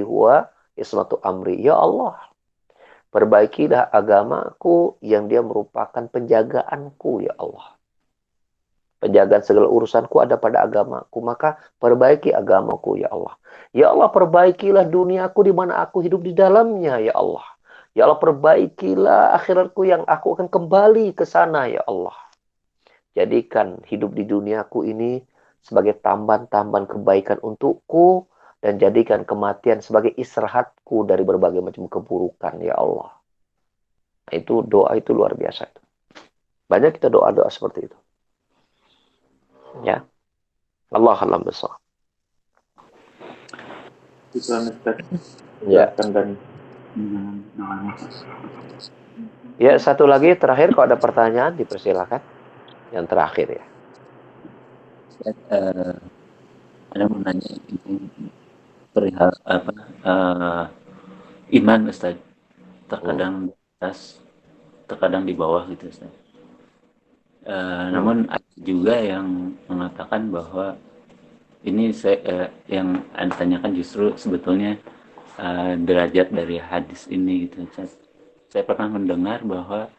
huwa ismatu amri. Ya Allah, perbaikilah agamaku yang dia merupakan penjagaanku, ya Allah. Penjagaan segala urusanku ada pada agamaku, maka perbaiki agamaku, ya Allah. Ya Allah, perbaikilah duniaku di mana aku hidup di dalamnya, ya Allah. Ya Allah, perbaikilah akhiratku yang aku akan kembali ke sana, ya Allah. Jadikan hidup di duniaku ini sebagai tambahan-tambahan kebaikan untukku, dan jadikan kematian sebagai istirahatku dari berbagai macam keburukan, ya Allah. Nah, itu doa itu luar biasa. Banyak kita doa-doa seperti itu. Ya. Allah alam besar. Ya. Ya, satu lagi terakhir kalau ada pertanyaan dipersilakan. Yang terakhir ya. Ada mau nanya perihal iman Ustaz, terkadang di atas terkadang di bawah gitu Ustaz. Namun ada juga yang mengatakan bahwa ini yang Anda tanyakan justru sebetulnya derajat dari hadis ini gitu Ustaz. Saya pernah mendengar bahwa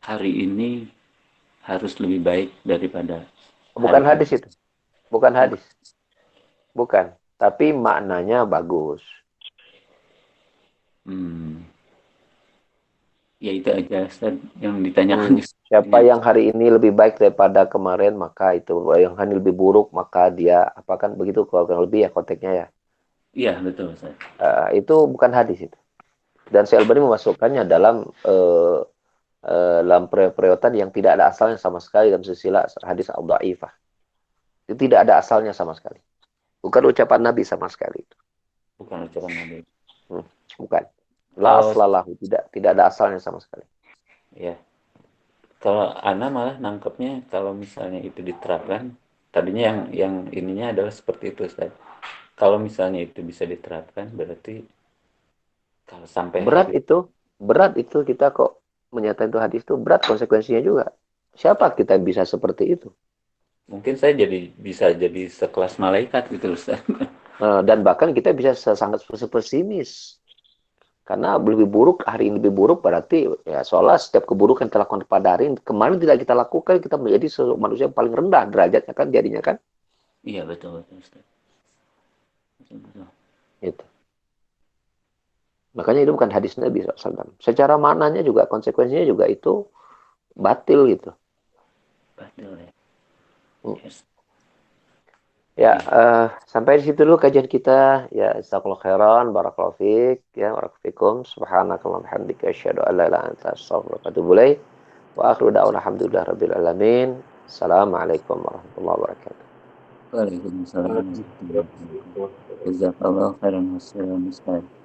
hari ini harus lebih baik daripada bukan hadis itu. Bukan hadis. Bukan. Tapi maknanya bagus. Ya itu aja Ustaz yang ditanyakan. Siapa yang hari ini lebih baik daripada kemarin, maka itu. Yang hari ini lebih buruk, maka dia, apa kan begitu kalau lebih ya konteksnya ya. Iya betul Ustaz. Itu bukan hadis itu. Dan Syekh Albani memasukkannya dalam dalam periode yang tidak ada asalnya sama sekali dalam silsilah hadis al-dhaifah. Itu tidak ada asalnya sama sekali. Bukan ucapan Nabi sama sekali. Bukan ucapan Nabi. Bukan. La aslalahu, tidak ada asalnya sama sekali. Ya. Kalau Ana malah nangkepnya kalau misalnya itu diterapkan, tadinya yang ininya adalah seperti itu, Ustaz. Kalau misalnya itu bisa diterapkan, berarti kalau sampai berat itu kita kok menyatakan itu hadis itu berat konsekuensinya juga. Siapa kita bisa seperti itu? Mungkin saya bisa jadi sekelas malaikat gitu, Ustaz. Dan bahkan kita bisa sangat pesimis. Karena lebih buruk, hari ini lebih buruk, berarti ya seolah setiap keburukan yang kita lakukan pada hari ini, kemarin tidak kita lakukan, kita menjadi manusia yang paling rendah derajatnya kan, jadinya kan? Iya, betul, Ustaz. Betul. Itu. Makanya itu bukan hadis Nabi SAW. Secara maknanya juga, konsekuensinya juga itu batil gitu. Batil ya. Yes. Ya, sampai di situ dulu kajian kita. Ya, jazakallahu khairan, barakallahu fiik, ya, barakallahu fikum. Subhanakallahumma hamdika asyhadu an la ilaha illa anta astaghfiruka wa atubu ilaik. Wa akhiru da'wana alhamdulillahirabbil alamin. Assalamualaikum warahmatullahi wabarakatuh. Waalaikumsalam warahmatullahi wabarakatuh. Jazakallahu khairan. Wassalamu alaikum.